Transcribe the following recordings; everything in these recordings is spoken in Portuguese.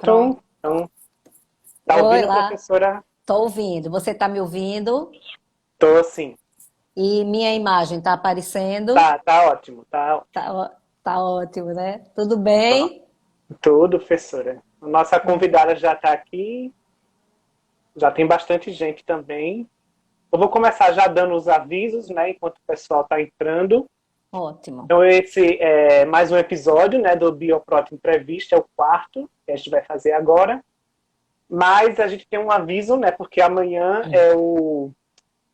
Pronto. Então, tá Oi ouvindo, lá, professora? tô ouvindo. Você tá me ouvindo? Tô sim. E minha imagem tá aparecendo? Tá ótimo. Tá Tá, tá ótimo, né? Tudo pronto. bem? Tudo, professora. A nossa convidada já está aqui, já tem bastante gente também. Eu vou começar já dando os avisos, né, enquanto o pessoal está entrando. Ótimo. Então, esse é mais um episódio, né, do Bioprot Entrevista, é o quarto que a gente vai fazer agora. Mas a gente tem um aviso, né, porque amanhã é o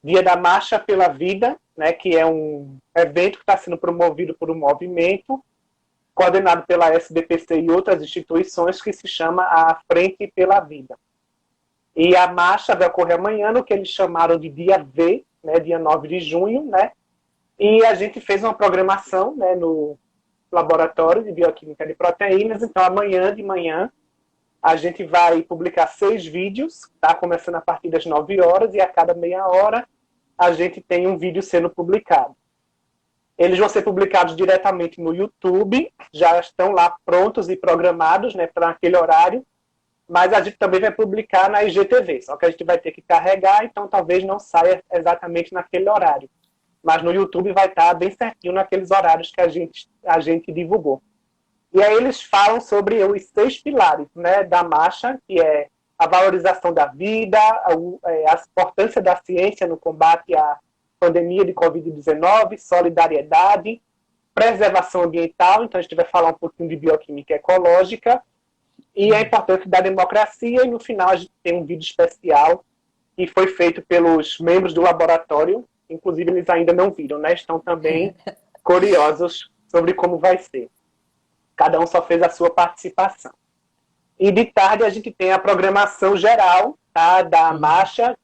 Dia da Marcha pela Vida, né, que é um evento que está sendo promovido por um movimento coordenado pela SBPC e outras instituições, que se chama a Frente pela Vida. E a marcha vai ocorrer amanhã, no que eles chamaram de dia V, né, dia 9 de junho, né? E a gente fez uma programação, né, no Laboratório de Bioquímica de Proteínas. Então, amanhã de manhã, a gente vai publicar 6 vídeos, tá? Começando a partir das 9 horas, e a cada meia hora a gente tem um vídeo sendo publicado. Eles vão ser publicados diretamente no YouTube, já estão lá prontos e programados, né, para aquele horário, mas a gente também vai publicar na IGTV, só que a gente vai ter que carregar, então talvez não saia exatamente naquele horário. Mas no YouTube vai estar bem certinho naqueles horários que a gente divulgou. E aí eles falam sobre os 6 pilares, né, da marcha, que é a valorização da vida, a importância da ciência no combate à pandemia de Covid-19, solidariedade, preservação ambiental, então a gente vai falar um pouquinho de bioquímica ecológica, e a importância da democracia, e no final a gente tem um vídeo especial que foi feito pelos membros do laboratório, inclusive eles ainda não viram, né? Estão também curiosos sobre como vai ser. Cada um só fez a sua participação. E de tarde a gente tem a programação geral, tá, da marcha,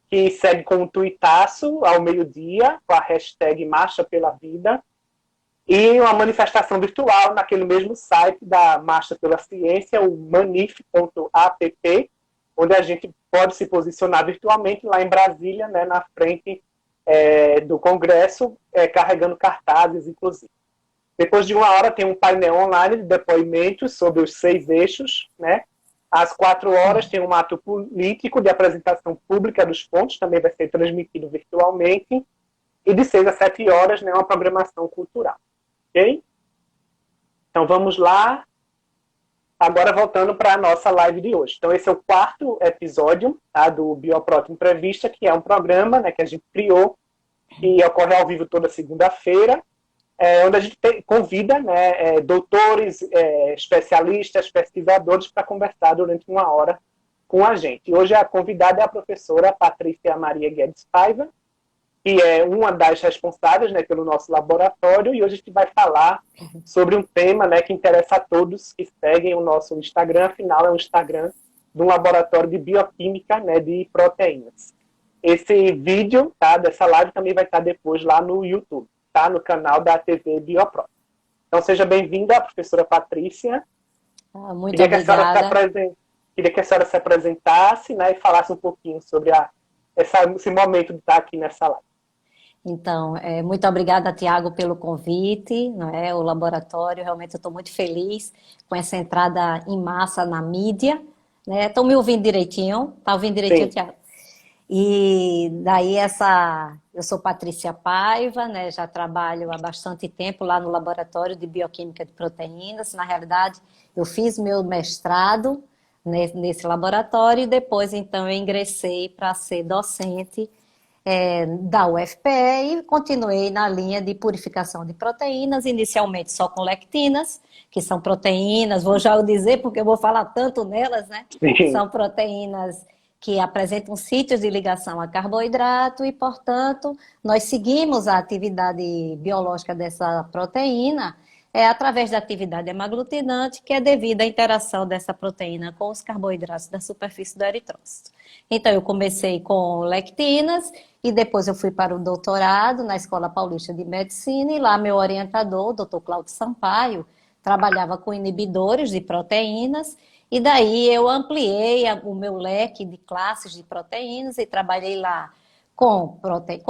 que segue com um tuitaço ao meio-dia, com a hashtag Marcha pela Vida, e uma manifestação virtual naquele mesmo site da Marcha pela Ciência, o manif.app, onde a gente pode se posicionar virtualmente lá em Brasília, né, na frente do Congresso, carregando cartazes, inclusive. Depois de uma hora tem um painel online de depoimentos sobre os 6 eixos, né? Às 4 horas tem um ato político de apresentação pública dos pontos, também vai ser transmitido virtualmente. E de 6 às 7 horas, né, uma programação cultural. Ok? Então vamos lá. Agora voltando para a nossa live de hoje. Então esse é o quarto episódio, tá, do Bioprot Entrevista, que é um programa, né, que a gente criou, que ocorre ao vivo toda segunda-feira, onde a gente convida, né, doutores, especialistas, pesquisadores para conversar durante uma hora com a gente. E hoje a convidada é a professora Patrícia Maria Guedes Paiva, que é uma das responsáveis, né, pelo nosso laboratório, e hoje a gente vai falar sobre um tema, né, que interessa a todos que seguem o nosso Instagram. Afinal, é um Instagram de um laboratório de bioquímica, né, de proteínas. Esse vídeo, tá, dessa live também vai estar depois lá no YouTube, tá, no canal da TV Biopro. Então seja bem-vinda, professora Patrícia. Muito Queria que a senhora se, obrigada. Queria que a senhora se apresentasse, né, e falasse um pouquinho sobre esse momento de estar aqui nessa live. Então, muito obrigada, Tiago, pelo convite, não é? O laboratório, realmente eu estou muito feliz com essa entrada em massa na mídia, né? Estão me ouvindo direitinho? Tá ouvindo direitinho, Sim. Tiago? E daí eu sou Patrícia Paiva, né? Já trabalho há bastante tempo lá no Laboratório de Bioquímica de Proteínas. Na realidade, eu fiz meu mestrado nesse laboratório e depois, então, eu ingressei para ser docente da UFPE e continuei na linha de purificação de proteínas, inicialmente só com lectinas, que são proteínas, vou já o dizer porque eu vou falar tanto nelas, né? Sim. São proteínas que apresentam sítios de ligação a carboidrato e, portanto, nós seguimos a atividade biológica dessa proteína através da atividade hemaglutinante, que é devido à interação dessa proteína com os carboidratos da superfície do eritrócito. Então, eu comecei com lectinas e depois eu fui para o doutorado na Escola Paulista de Medicina e lá meu orientador, o Dr. Cláudio Sampaio, trabalhava com inibidores de proteínas e daí eu ampliei o meu leque de classes de proteínas e trabalhei lá com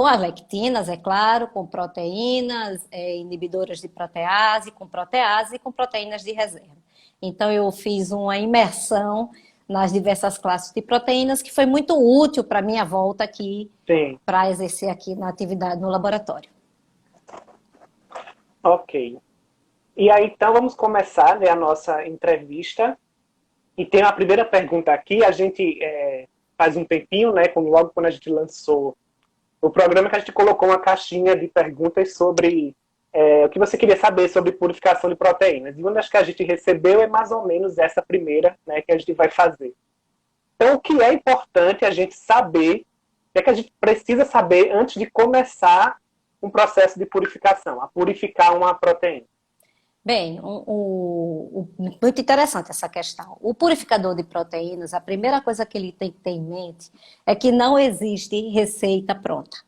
as lectinas, é claro, com proteínas, inibidoras de protease, com protease e com proteínas de reserva. Então, eu fiz uma imersão nas diversas classes de proteínas, que foi muito útil para a minha volta aqui, Sim, para exercer aqui na atividade no laboratório. ok. E aí, então, vamos começar, né, a nossa entrevista. E tem a primeira pergunta aqui. A gente faz um tempinho, né, logo quando a gente lançou o programa, que a gente colocou uma caixinha de perguntas sobre o que você queria saber sobre purificação de proteínas. E uma das que a gente recebeu é mais ou menos essa primeira, né, que a gente vai fazer. Então, o que é importante a gente saber, o que é que a gente precisa saber antes de começar um processo de purificação, a purificar uma proteína? Bem, muito interessante essa questão. O purificador de proteínas, a primeira coisa que ele tem que ter em mente é que não existe receita pronta.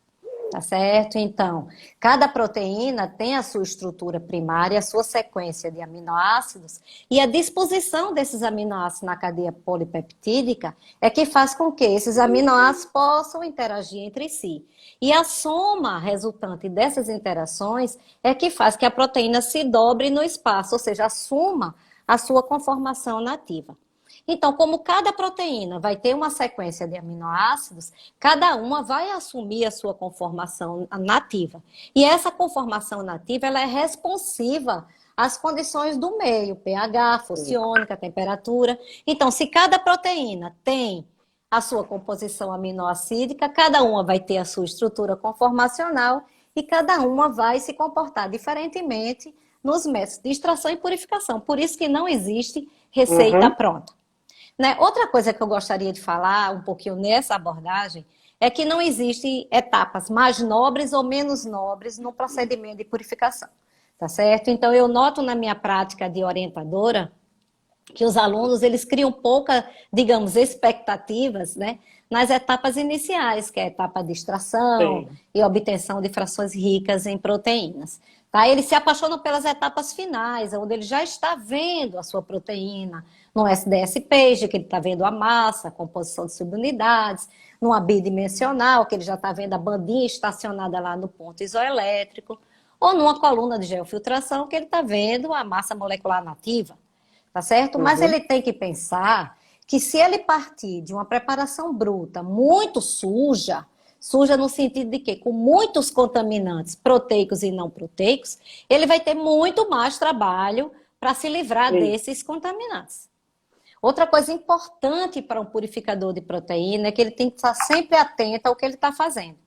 Tá certo? Então, cada proteína tem a sua estrutura primária, a sua sequência de aminoácidos, e a disposição desses aminoácidos na cadeia polipeptídica é que faz com que esses aminoácidos possam interagir entre si. E a soma resultante dessas interações é que faz que a proteína se dobre no espaço, ou seja, assuma a sua conformação nativa. Então, como cada proteína vai ter uma sequência de aminoácidos, cada uma vai assumir a sua conformação nativa. E essa conformação nativa, ela é responsiva às condições do meio, pH, fociônica, temperatura. Então, se cada proteína tem a sua composição aminoácidica, cada uma vai ter a sua estrutura conformacional e cada uma vai se comportar diferentemente nos métodos de extração e purificação. Por isso que não existe receita pronta. Né? Outra coisa que eu gostaria de falar um pouquinho nessa abordagem é que não existem etapas mais nobres ou menos nobres no procedimento de purificação, tá certo? Então, eu noto na minha prática de orientadora que os alunos, eles criam pouca, digamos, expectativas, né, nas etapas iniciais, que é a etapa de extração Sim. e obtenção de frações ricas em proteínas. Tá? Eles se apaixonam pelas etapas finais, onde ele já está vendo a sua proteína, no SDS Page, que ele está vendo a massa, a composição de subunidades, numa bidimensional, que ele já está vendo a bandinha estacionada lá no ponto isoelétrico, ou numa coluna de geofiltração, que ele está vendo a massa molecular nativa. Tá certo? Mas ele tem que pensar que se ele partir de uma preparação bruta muito suja, suja no sentido de que com muitos contaminantes proteicos e não proteicos, ele vai ter muito mais trabalho para se livrar desses contaminantes. Outra coisa importante para um purificador de proteína é que ele tem que estar sempre atento ao que ele está fazendo.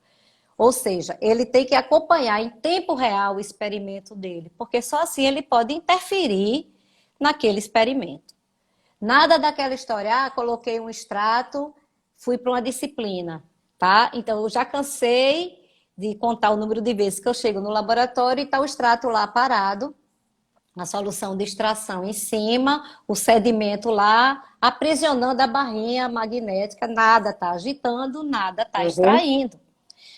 Ou seja, ele tem que acompanhar em tempo real o experimento dele, porque só assim ele pode interferir naquele experimento. Nada daquela história, coloquei um extrato, fui para uma disciplina, tá? Então, eu já cansei de contar o número de vezes que eu chego no laboratório e está o extrato lá parado, a solução de extração em cima, o sedimento lá, aprisionando a barrinha magnética, nada está agitando, nada está extraindo.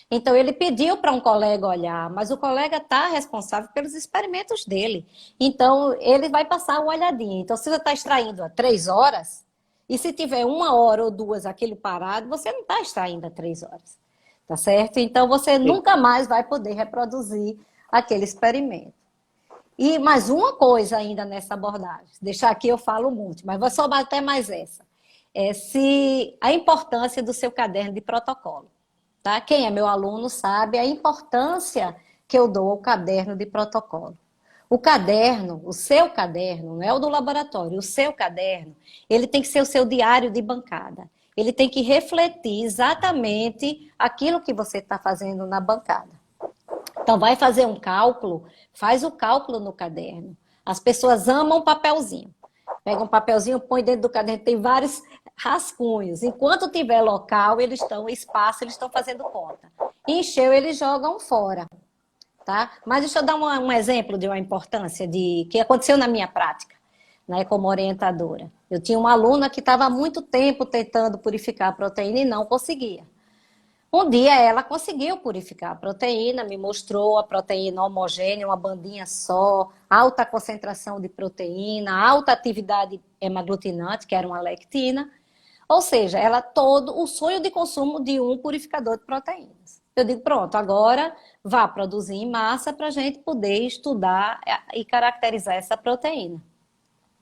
Então, ele pediu para um colega olhar, mas o colega está responsável pelos experimentos dele. Então, ele vai passar uma olhadinha. Então, se você está extraindo há 3 horas, e se tiver 1 hora ou 2 aquilo parado, você não está extraindo há 3 horas. Tá certo? Então, você nunca mais vai poder reproduzir aquele experimento. E mais uma coisa ainda nessa abordagem. Deixar aqui eu falo muito, mas vou só bater mais essa. A importância do seu caderno de protocolo. Tá? Quem é meu aluno sabe a importância que eu dou ao caderno de protocolo. O caderno, o seu caderno, não é o do laboratório, o seu caderno, ele tem que ser o seu diário de bancada. Ele tem que refletir exatamente aquilo que você está fazendo na bancada. Então, vai fazer um cálculo, faz o cálculo no caderno. As pessoas amam papelzinho. Pega um papelzinho, põe dentro do caderno, tem vários rascunhos. Enquanto tiver local, espaço, eles estão fazendo conta. Encheu, eles jogam fora. Tá? Mas deixa eu dar um exemplo de uma importância que aconteceu na minha prática, né, como orientadora. Eu tinha uma aluna que estava há muito tempo tentando purificar a proteína e não conseguia. Um dia ela conseguiu purificar a proteína, me mostrou a proteína homogênea, uma bandinha só, alta concentração de proteína, alta atividade hemaglutinante, que era uma lectina. Ou seja, o sonho de consumo de um purificador de proteínas. Eu digo, pronto, agora vá produzir em massa para a gente poder estudar e caracterizar essa proteína.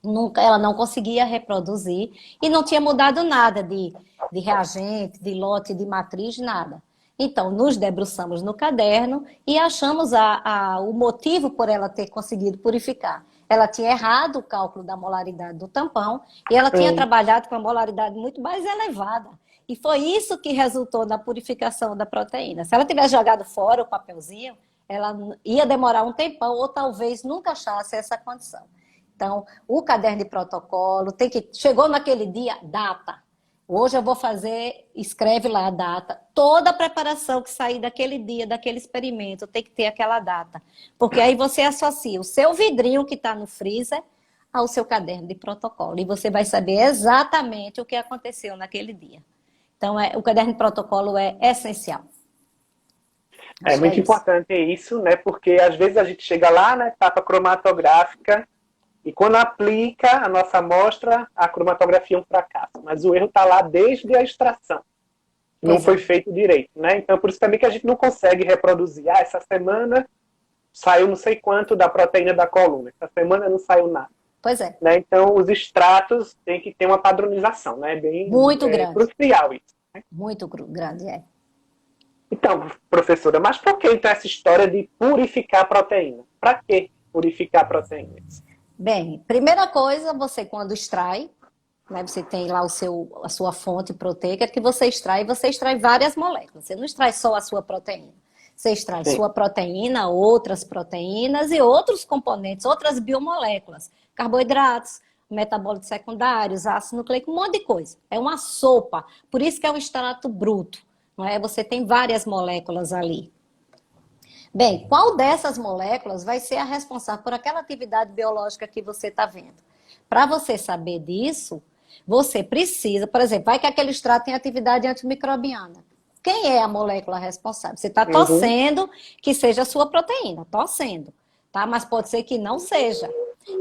Nunca, ela não conseguia reproduzir e não tinha mudado nada de reagente, de lote, de matriz, nada. Então, nos debruçamos no caderno e achamos o motivo por ela ter conseguido purificar. Ela tinha errado o cálculo da molaridade do tampão e ela tinha Sim. trabalhado com uma molaridade muito mais elevada. E foi isso que resultou na purificação da proteína. Se ela tivesse jogado fora o papelzinho, ela ia demorar um tempão ou talvez nunca achasse essa condição. Então, o caderno de protocolo tem que... Chegou naquele dia, data. Hoje eu vou fazer, escreve lá a data. Toda a preparação que sair daquele dia, daquele experimento, tem que ter aquela data. Porque aí você associa o seu vidrinho que está no freezer ao seu caderno de protocolo. E você vai saber exatamente o que aconteceu naquele dia. Então, o caderno de protocolo é essencial. É Acho que é muito isso. importante isso, né? Porque às vezes a gente chega lá na etapa cromatográfica e quando aplica a nossa amostra, a cromatografia é um fracasso. Mas o erro está lá desde a extração. Não Pois foi é. feito direito, né? Então, por isso também que a gente não consegue reproduzir. Ah, essa semana saiu não sei quanto da proteína da coluna. Essa semana não saiu nada. Pois é. Né? Então, os extratos têm que ter uma padronização, né? Bem Muito grande. crucial isso. Né? Muito grande, é. Então, professora, mas por que então essa história de purificar a proteína? Para que purificar proteínas? Bem, primeira coisa, você quando extrai, né, você tem lá a sua fonte proteica que você extrai várias moléculas. Você não extrai só a sua proteína. Você extrai Sim. sua proteína, outras proteínas e outros componentes, outras biomoléculas, carboidratos, metabólitos secundários, ácido nucleico, um monte de coisa. É uma sopa. Por isso que é um extrato bruto, não é? Você tem várias moléculas ali. Bem, qual dessas moléculas vai ser a responsável por aquela atividade biológica que você está vendo? Para você saber disso, você precisa, por exemplo, vai que aquele extrato tem atividade antimicrobiana. Quem é a molécula responsável? Você está Uhum. torcendo que seja a sua proteína, torcendo, tá? Mas pode ser que não seja.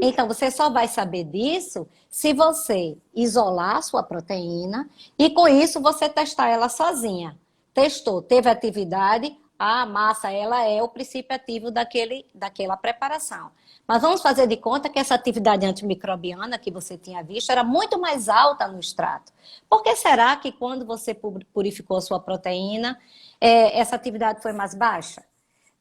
Então, você só vai saber disso se você isolar a sua proteína e, com isso, você testar ela sozinha. Testou, teve atividade, a massa, ela é o princípio ativo daquela preparação. Mas vamos fazer de conta que essa atividade antimicrobiana que você tinha visto era muito mais alta no extrato. Por que será que quando você purificou a sua proteína, essa atividade foi mais baixa?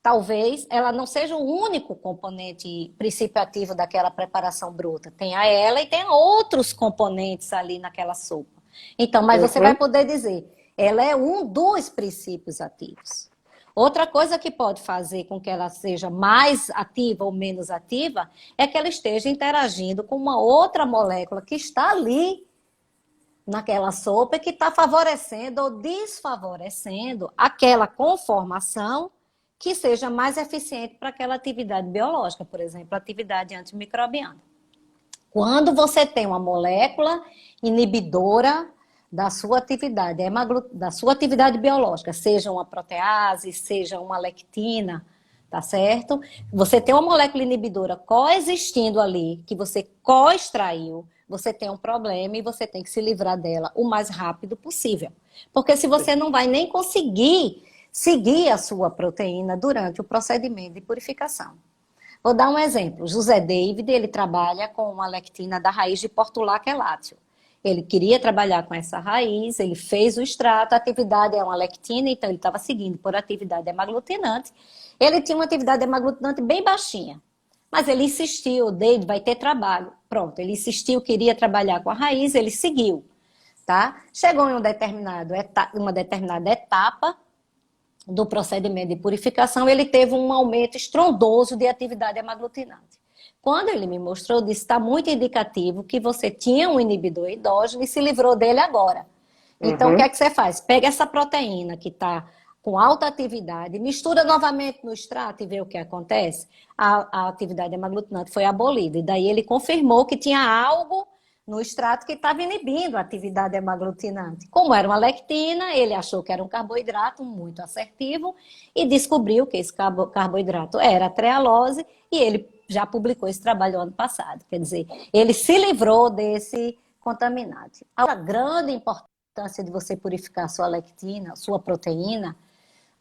Talvez ela não seja o único componente princípio ativo daquela preparação bruta. Tenha ela e tenha outros componentes ali naquela sopa. Então, mas você vai Uhum. poder dizer, ela é um dos princípios ativos. Outra coisa que pode fazer com que ela seja mais ativa ou menos ativa é que ela esteja interagindo com uma outra molécula que está ali naquela sopa e que está favorecendo ou desfavorecendo aquela conformação que seja mais eficiente para aquela atividade biológica, por exemplo, a atividade antimicrobiana. Quando você tem uma molécula inibidora da sua atividade, da sua atividade biológica, seja uma protease, seja uma lectina, tá certo? Você tem uma molécula inibidora coexistindo ali, que você co-extraiu, você tem um problema e você tem que se livrar dela o mais rápido possível. Porque se você não vai nem conseguir seguir a sua proteína durante o procedimento de purificação. Vou dar um exemplo. José David, ele trabalha com uma lectina da raiz de Portulaca queláceo. Ele queria trabalhar com essa raiz, ele fez o extrato, a atividade é uma lectina, então ele estava seguindo por atividade hemaglutinante. Ele tinha uma atividade hemaglutinante bem baixinha, mas ele insistiu, David vai ter trabalho. Pronto, ele insistiu, queria trabalhar com a raiz, ele seguiu. Tá? Chegou em uma determinada etapa do procedimento de purificação, ele teve um aumento estrondoso de atividade hemaglutinante. Quando ele me mostrou, disse, está muito indicativo que você tinha um inibidor endógeno e se livrou dele agora. Então, o que é que você faz? Pega essa proteína que está com alta atividade, mistura novamente no extrato e vê o que acontece. A atividade hemaglutinante foi abolida. E daí ele confirmou que tinha algo no extrato que estava inibindo a atividade hemaglutinante. Como era uma lectina, ele achou que era um carboidrato muito assertivo e descobriu que esse carboidrato era a trealose e ele já publicou esse trabalho ano passado. Quer dizer, ele se livrou desse contaminante. A grande importância de você purificar sua lectina, sua proteína,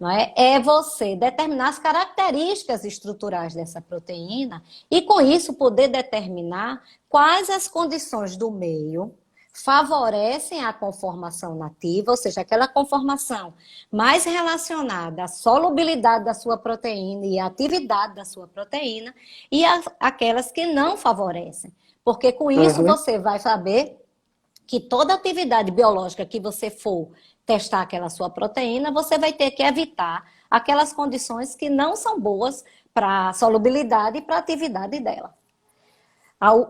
não é? É você determinar as características estruturais dessa proteína e, com isso, poder determinar quais as condições do meio favorecem a conformação nativa, ou seja, aquela conformação mais relacionada à solubilidade da sua proteína e à atividade da sua proteína, e aquelas que não favorecem. Porque com isso você vai saber que toda atividade biológica que você for testar aquela sua proteína, você vai ter que evitar aquelas condições que não são boas para a solubilidade e para a atividade dela.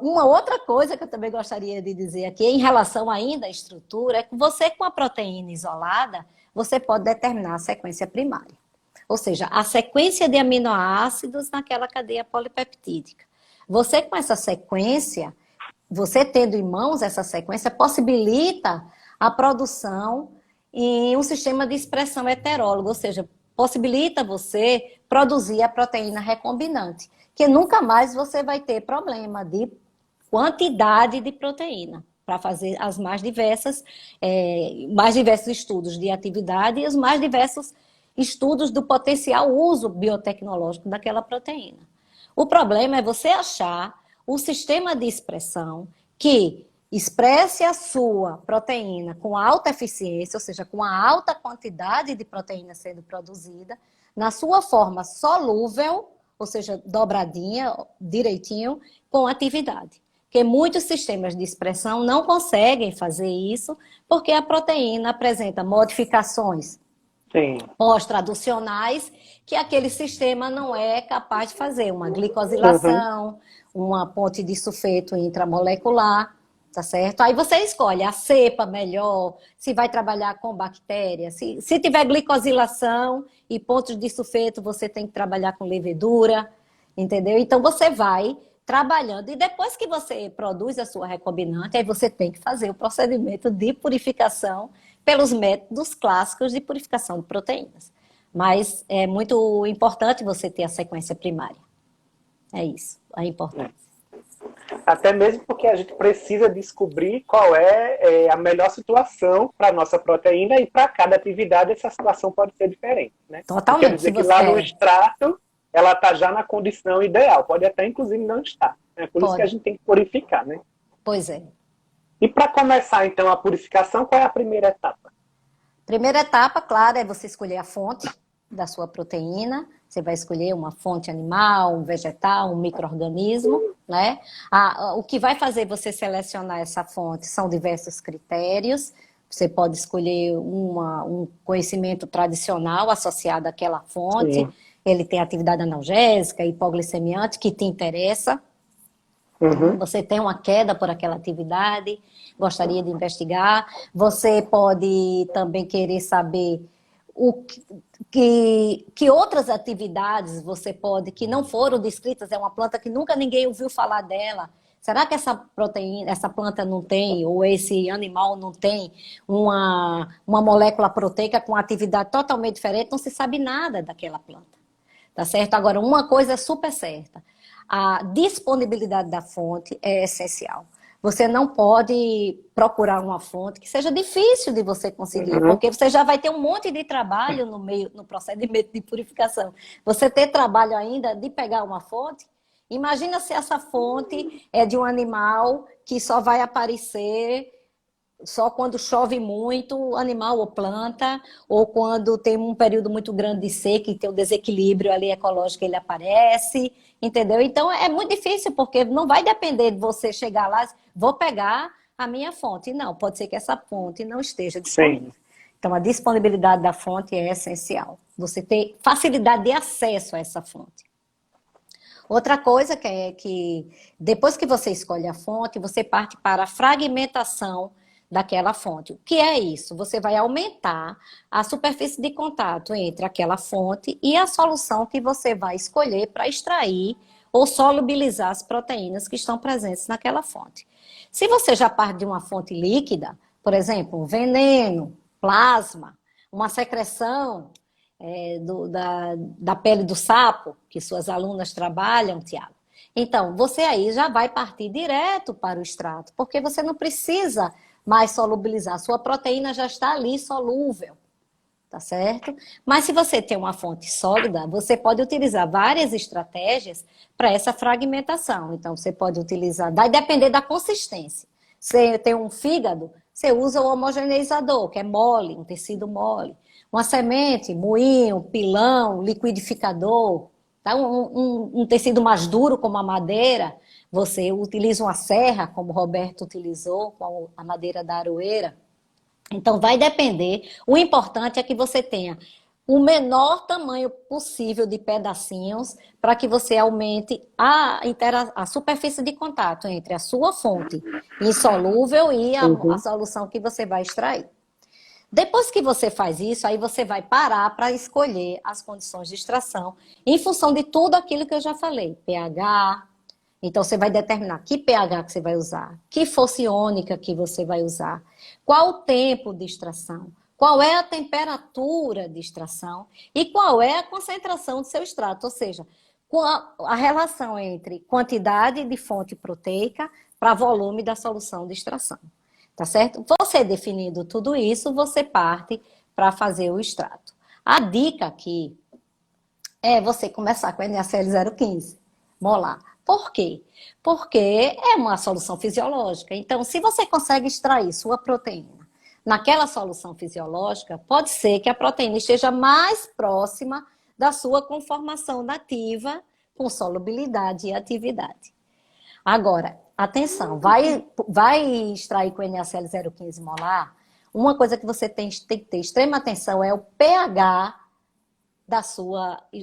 Uma outra coisa que eu também gostaria de dizer aqui, em relação ainda à estrutura, é que você, com a proteína isolada, você pode determinar a sequência primária. Ou seja, a sequência de aminoácidos naquela cadeia polipeptídica. Você, com essa sequência, você tendo em mãos essa sequência, possibilita a produção em um sistema de expressão heterólogo, ou seja, possibilita você produzir a proteína recombinante, que nunca mais você vai ter problema de quantidade de proteína para fazer as mais diversos estudos de atividade e os mais diversos estudos do potencial uso biotecnológico daquela proteína. O problema é você achar o sistema de expressão que expresse a sua proteína com alta eficiência, ou seja, com a alta quantidade de proteína sendo produzida, na sua forma solúvel, ou seja, dobradinha, direitinho, com atividade. Porque muitos sistemas de expressão não conseguem fazer isso, porque a proteína apresenta modificações pós-traducionais que aquele sistema não é capaz de fazer. Uma glicosilação, uma ponte de sulfeto intramolecular, tá certo? Aí você escolhe a cepa melhor, se vai trabalhar com bactéria. Se tiver glicosilação e pontos de sulfeto, você tem que trabalhar com levedura, entendeu? Então você vai trabalhando. E depois que você produz a sua recombinante, aí você tem que fazer o procedimento de purificação pelos métodos clássicos de purificação de proteínas. Mas é muito importante você ter a sequência primária. É isso, a importância. Até mesmo porque a gente precisa descobrir qual é a melhor situação para a nossa proteína e para cada atividade essa situação pode ser diferente. Né? Totalmente. Quer dizer que lá no extrato ela está já na condição ideal, pode até inclusive não estar. É por isso que a gente tem que purificar, né? Pois é. E para começar então a purificação, qual é a primeira etapa? Primeira etapa, claro, é você escolher a fonte da sua proteína. Você vai escolher uma fonte animal, um vegetal, um micro-organismo, né? O que vai fazer você selecionar essa fonte são diversos critérios. Você pode escolher um conhecimento tradicional associado àquela fonte. Sim. Ele tem atividade analgésica, hipoglicemiante, que te interessa. Você tem uma queda por aquela atividade, gostaria de investigar. Você pode também querer saber que outras atividades você pode, que não foram descritas, é uma planta que nunca ninguém ouviu falar dela. Será que essa proteína, essa planta não tem, ou esse animal não tem uma molécula proteica com atividade totalmente diferente? Não se sabe nada daquela planta, tá certo? Agora, uma coisa é super certa. A disponibilidade da fonte é essencial. Você não pode procurar uma fonte que seja difícil de você conseguir, porque você já vai ter um monte de trabalho no procedimento de purificação. Você ter trabalho ainda de pegar uma fonte, imagina se essa fonte é de um animal que só vai aparecer só quando chove muito, animal ou planta, ou quando tem um período muito grande de seca e tem um desequilíbrio ali ecológico, ele aparece, entendeu? Então é muito difícil, porque não vai depender de você chegar lá, vou pegar a minha fonte. Não, pode ser que essa fonte não esteja disponível. Sim. Então a disponibilidade da fonte é essencial. Você ter facilidade de acesso a essa fonte. Outra coisa que depois que você escolhe a fonte, você parte para a fragmentação daquela fonte. O que é isso? Você vai aumentar a superfície de contato entre aquela fonte e a solução que você vai escolher para extrair ou solubilizar as proteínas que estão presentes naquela fonte. Se você já parte de uma fonte líquida, por exemplo, um veneno, plasma, uma secreção da pele do sapo, que suas alunas trabalham, Tiago, então você aí já vai partir direto para o extrato, porque você não precisa mais solubilizar. Sua proteína já está ali solúvel, tá certo? Mas se você tem uma fonte sólida, você pode utilizar várias estratégias para essa fragmentação. Então, você pode utilizar, vai depender da consistência. Você tem um fígado, você usa o homogeneizador, que é mole, um tecido mole. Uma semente, moinho, pilão, liquidificador, tá? Um tecido mais duro, como a madeira, você utiliza uma serra, como o Roberto utilizou, com a madeira da aroeira. Então, vai depender. O importante é que você tenha o menor tamanho possível de pedacinhos para que você aumente a superfície de contato entre a sua fonte insolúvel e a solução que você vai extrair. Depois que você faz isso, aí você vai parar para escolher as condições de extração em função de tudo aquilo que eu já falei. pH, então você vai determinar que pH que você vai usar, que força iônica que você vai usar, qual o tempo de extração, qual é a temperatura de extração e qual é a concentração do seu extrato, ou seja, a relação entre quantidade de fonte proteica para volume da solução de extração. Tá certo? Você definindo tudo isso, você parte para fazer o extrato. A dica aqui é você começar com NaCl 015 molar. Por quê? Porque é uma solução fisiológica. Então, se você consegue extrair sua proteína naquela solução fisiológica, pode ser que a proteína esteja mais próxima da sua conformação nativa com solubilidade e atividade. Agora, atenção, vai extrair com NaCl 015 molar, uma coisa que você tem que ter extrema atenção é o pH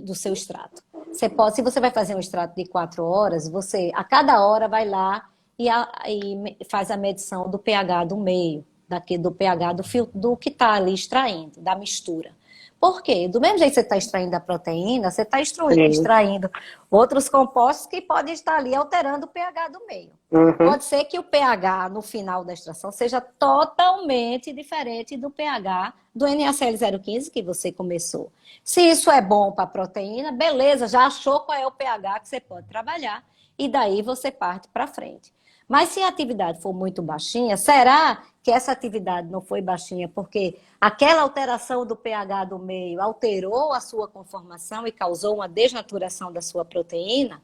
do seu extrato. Se você vai fazer um extrato de 4 horas, você a cada hora vai lá e faz a medição do pH do meio, do pH do que está ali extraindo, da mistura. Por quê? Do mesmo jeito que você está extraindo a proteína, você está extraindo outros compostos que podem estar ali alterando o pH do meio. Pode ser que o pH no final da extração seja totalmente diferente do pH do NaCl 015 que você começou. Se isso é bom para a proteína, beleza, já achou qual é o pH que você pode trabalhar e daí você parte para frente. Mas se a atividade for muito baixinha, será que essa atividade não foi baixinha porque aquela alteração do pH do meio alterou a sua conformação e causou uma desnaturação da sua proteína?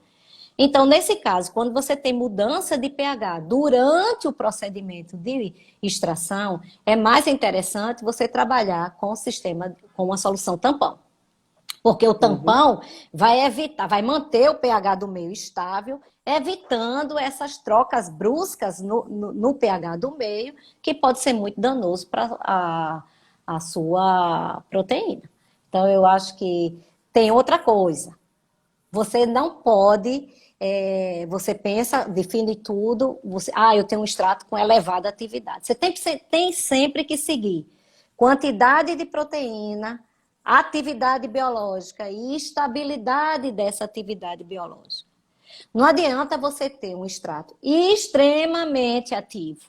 Então, nesse caso, quando você tem mudança de pH durante o procedimento de extração, é mais interessante você trabalhar com o sistema, com uma solução tampão. Porque o tampão vai manter o pH do meio estável, evitando essas trocas bruscas no pH do meio, que pode ser muito danoso para a sua proteína. Então, eu acho que tem outra coisa. Você não pode, você pensa, define tudo, eu tenho um extrato com elevada atividade. Você tem sempre que seguir quantidade de proteína, atividade biológica e estabilidade dessa atividade biológica. Não adianta você ter um extrato extremamente ativo.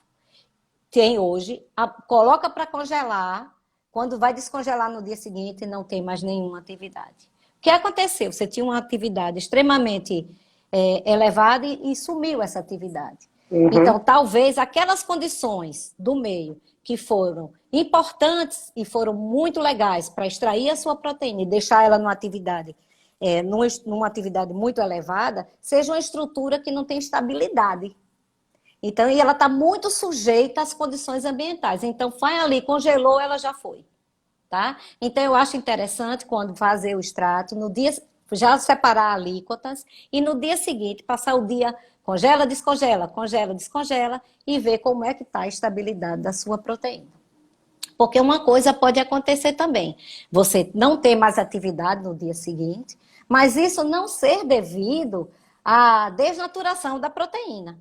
Tem hoje, coloca para congelar, quando vai descongelar no dia seguinte, não tem mais nenhuma atividade. O que aconteceu? Você tinha uma atividade extremamente elevada e sumiu essa atividade. Então, talvez aquelas condições do meio que foram importantes e foram muito legais para extrair a sua proteína e deixar ela numa atividade muito elevada, seja uma estrutura que não tem estabilidade. Então, e ela está muito sujeita às condições ambientais. Então, vai ali, congelou, ela já foi. Tá? Então, eu acho interessante quando fazer o extrato, no dia já separar alíquotas e no dia seguinte passar o dia congela, descongela e ver como é que está a estabilidade da sua proteína. Porque uma coisa pode acontecer também, você não ter mais atividade no dia seguinte, mas isso não ser devido à desnaturação da proteína,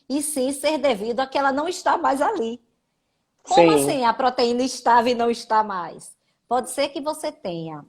e sim ser devido a que ela não está mais ali. Como assim a proteína estava e não está mais? Pode ser que você tenha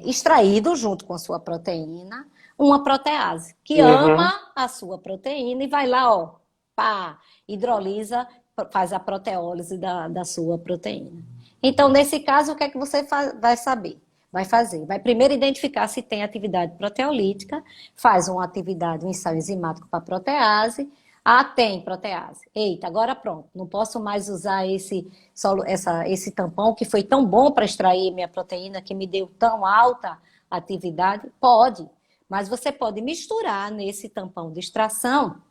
extraído junto com a sua proteína uma protease que ama a sua proteína e vai lá, hidrolisa, faz a proteólise da sua proteína. Então, nesse caso, o que é que você vai saber? Vai fazer? Vai primeiro identificar se tem atividade proteolítica, faz uma atividade, um ensaio enzimático para protease, Ah, tem protease. Eita, agora pronto. Não posso mais usar esse tampão que foi tão bom para extrair minha proteína, que me deu tão alta atividade. Pode, mas você pode misturar nesse tampão de extração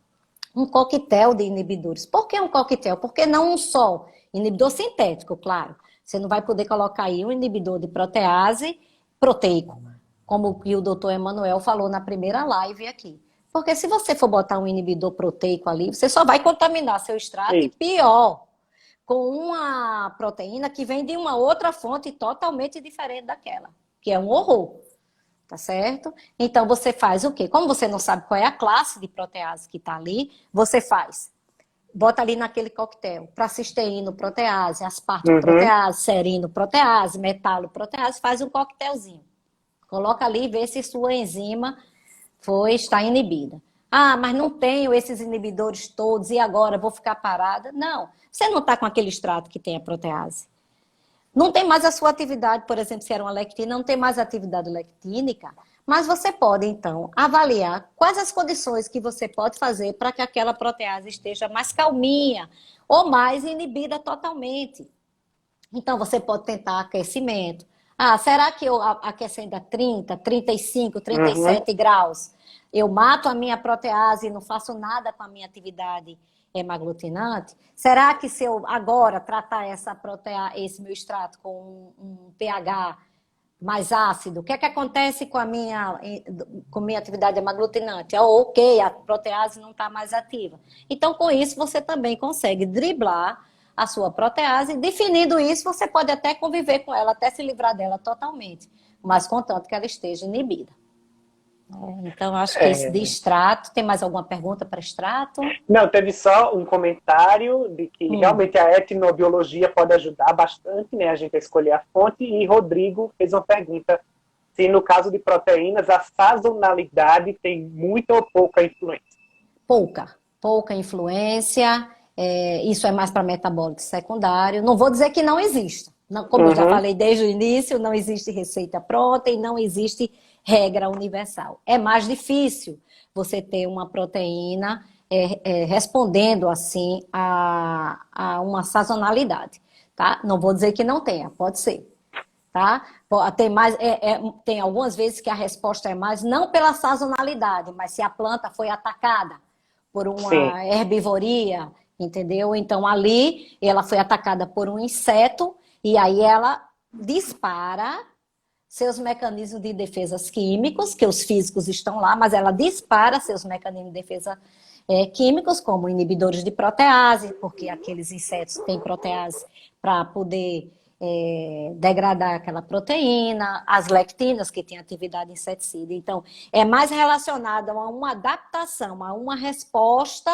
um coquetel de inibidores. Por que um coquetel? Porque não um só. Inibidor sintético, claro. Você não vai poder colocar aí um inibidor de protease proteico, como o que o doutor Emanuel falou na primeira live aqui. Porque se você for botar um inibidor proteico ali, você só vai contaminar seu extrato e pior, com uma proteína que vem de uma outra fonte totalmente diferente daquela, que é um horror, tá certo? Então você faz o quê? Como você não sabe qual é a classe de protease que está ali, você bota ali naquele coquetel, pracisteíno protease, asparto protease, serino protease, metalo protease, faz um coquetelzinho. Coloca ali e vê se sua enzima está inibida. Ah, mas não tenho esses inibidores todos e agora vou ficar parada? Não, você não está com aquele extrato que tem a protease. Não tem mais a sua atividade, por exemplo, se era uma lectina, não tem mais atividade lectínica, mas você pode, então, avaliar quais as condições que você pode fazer para que aquela protease esteja mais calminha ou mais inibida totalmente. Então, você pode tentar aquecimento. Ah, será que eu aquecendo a 30, 35, 37 graus, eu mato a minha protease e não faço nada com a minha atividade hemaglutinante? Será que se eu agora tratar esse meu extrato com um pH mais ácido, o que é que acontece com a minha atividade hemaglutinante? Ok, a protease não está mais ativa. Então, com isso, você também consegue driblar a sua protease. Definindo isso, você pode até conviver com ela, até se livrar dela totalmente, mas contanto que ela esteja inibida. Então, acho que esse de extrato. Tem mais alguma pergunta para extrato? Não, teve só um comentário de que realmente a etnobiologia pode ajudar bastante, né, a gente a escolher a fonte, e Rodrigo fez uma pergunta se no caso de proteínas a sazonalidade tem muita ou pouca influência. Pouca influência, isso é mais para metabólico secundário. Não vou dizer que não exista. Como eu já falei desde o início, não existe receita pronta e não existe regra universal. É mais difícil você ter uma proteína respondendo assim a uma sazonalidade, tá? Não vou dizer que não tenha, pode ser, tá? Tem algumas vezes que a resposta é mais não pela sazonalidade, mas se a planta foi atacada por uma herbivoria, entendeu? Então ali ela foi atacada por um inseto e aí ela dispara seus mecanismos de defesa químicos, que os físicos estão lá, mas ela dispara seus mecanismos de defesa químicos, como inibidores de protease, porque aqueles insetos têm protease para poder degradar aquela proteína, as lectinas, que têm atividade inseticida. Então, é mais relacionado a uma adaptação, a uma resposta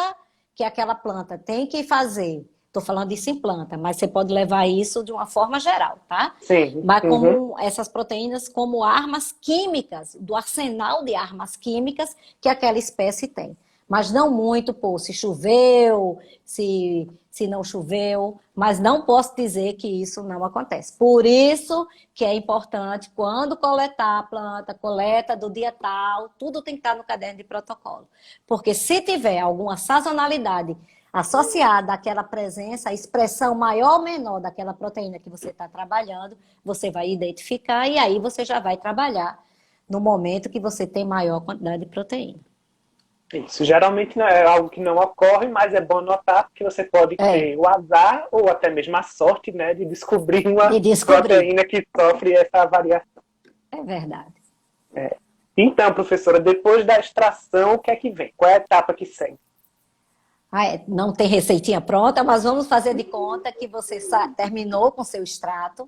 que aquela planta tem que fazer. Estou falando isso em planta, mas você pode levar isso de uma forma geral, tá? Sim. Mas como essas proteínas como armas químicas, do arsenal de armas químicas que aquela espécie tem. Mas não muito, se choveu, se não choveu, mas não posso dizer que isso não acontece. Por isso que é importante, quando coletar a planta, coleta do dia tal, tudo tem que estar no caderno de protocolo. Porque se tiver alguma sazonalidade associada àquela presença, a expressão maior ou menor daquela proteína que você está trabalhando, você vai identificar e aí você já vai trabalhar no momento que você tem maior quantidade de proteína. Isso, geralmente não é algo que não ocorre, mas é bom notar porque você pode ter o azar ou até mesmo a sorte, né, de descobrir uma proteína que sofre essa variação. É verdade. Então, professora, depois da extração, o que é que vem? Qual é a etapa que segue? Não tem receitinha pronta, mas vamos fazer de conta que você terminou com seu extrato,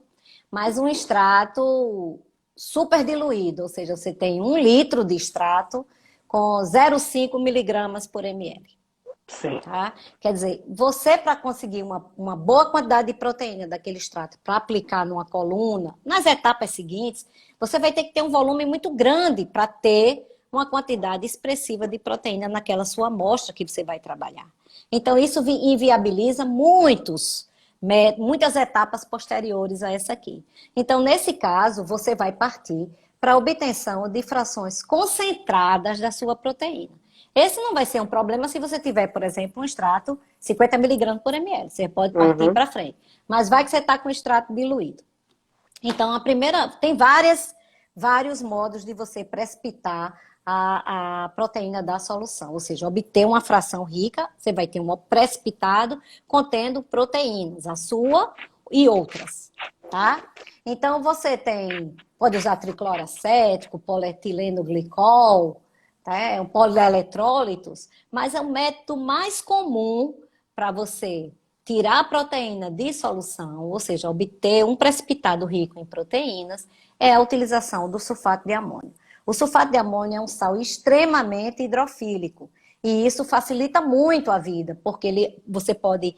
mas um extrato super diluído, ou seja, você tem 1 litro de extrato com 0,5 miligramas por ml. Sim. Tá? Quer dizer, você para conseguir uma boa quantidade de proteína daquele extrato para aplicar numa coluna, nas etapas seguintes, você vai ter que ter um volume muito grande para ter uma quantidade expressiva de proteína naquela sua amostra que você vai trabalhar. Então, isso inviabiliza muitas etapas posteriores a essa aqui. Então, nesse caso, você vai partir para a obtenção de frações concentradas da sua proteína. Esse não vai ser um problema se você tiver, por exemplo, um extrato 50 miligramas por ml. Você pode partir para frente. Mas vai que você está com o extrato diluído. Então, tem vários modos de você precipitar a proteína da solução, ou seja, obter uma fração rica, você vai ter um precipitado contendo proteínas, a sua e outras, tá? Então, pode usar tricloracético, polietileno glicol, tá? Polieletrólitos, mas é o método mais comum para você tirar a proteína de solução, ou seja, obter um precipitado rico em proteínas, é a utilização do sulfato de amônio. O sulfato de amônio é um sal extremamente hidrofílico, e isso facilita muito a vida, porque você pode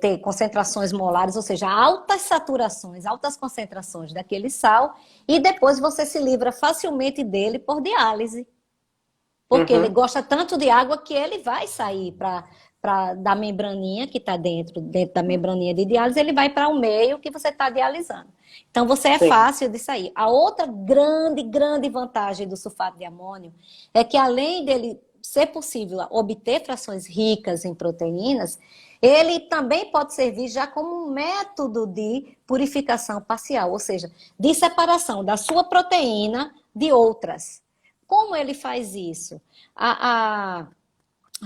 ter concentrações molares, ou seja, altas saturações, altas concentrações daquele sal, e depois você se livra facilmente dele por diálise. Porque ele gosta tanto de água que ele vai sair da membraninha que está dentro da membraninha de diálise, ele vai para o meio que você está dialisando. Então, você é fácil de sair. A outra grande vantagem do sulfato de amônio é que, além dele ser possível obter frações ricas em proteínas, ele também pode servir já como um método de purificação parcial, ou seja, de separação da sua proteína de outras. Como ele faz isso? A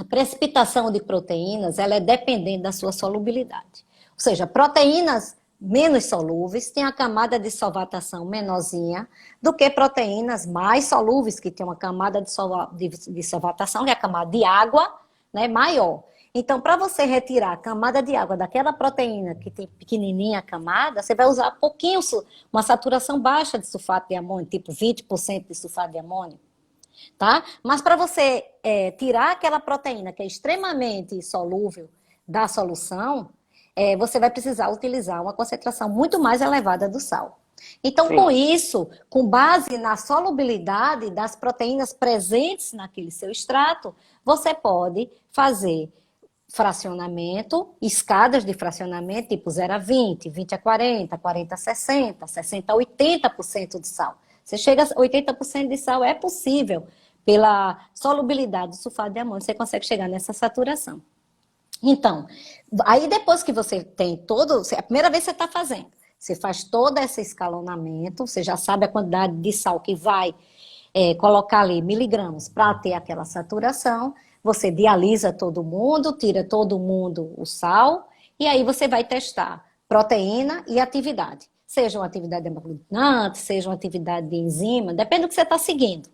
precipitação de proteínas, ela é dependente da sua solubilidade. Ou seja, proteínas menos solúveis têm a camada de solvatação menorzinha do que proteínas mais solúveis, que têm uma camada de solvatação, que é a camada de água, né, maior. Então, para você retirar a camada de água daquela proteína que tem pequenininha a camada, você vai usar pouquinho, uma saturação baixa de sulfato de amônio, tipo 20% de sulfato de amônio. Tá? Mas para você tirar aquela proteína que é extremamente solúvel da solução, você vai precisar utilizar uma concentração muito mais elevada do sal. Então, com isso, com base na solubilidade das proteínas presentes naquele seu extrato, você pode fazer fracionamento, escadas de fracionamento tipo 0 a 20, 20 a 40, 40 a 60, 60 a 80% de sal. Você chega a 80% de sal, é possível, pela solubilidade do sulfato de amônio, você consegue chegar nessa saturação. Então, aí depois que você tem a primeira vez que você está fazendo, você faz todo esse escalonamento, você já sabe a quantidade de sal que vai colocar ali, miligramas, para ter aquela saturação, você dialisa todo mundo, tira todo mundo o sal, e aí você vai testar proteína e atividade. Seja uma atividade hemaglutinante, seja uma atividade de enzima, depende do que você está seguindo,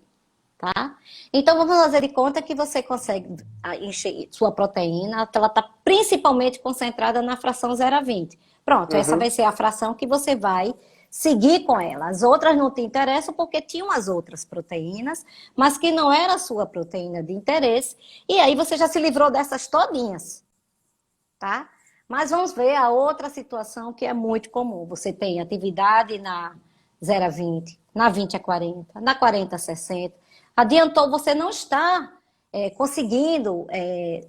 tá? Então, vamos fazer de conta que você consegue encher sua proteína, ela está principalmente concentrada na fração 0 a 20. Pronto, essa vai ser a fração que você vai seguir com ela. As outras não te interessam porque tinham as outras proteínas, mas que não era a sua proteína de interesse, e aí você já se livrou dessas todinhas, tá? Mas vamos ver a outra situação que é muito comum. Você tem atividade na 0 a 20, na 20 a 40, na 40 a 60. Adiantou, você não está conseguindo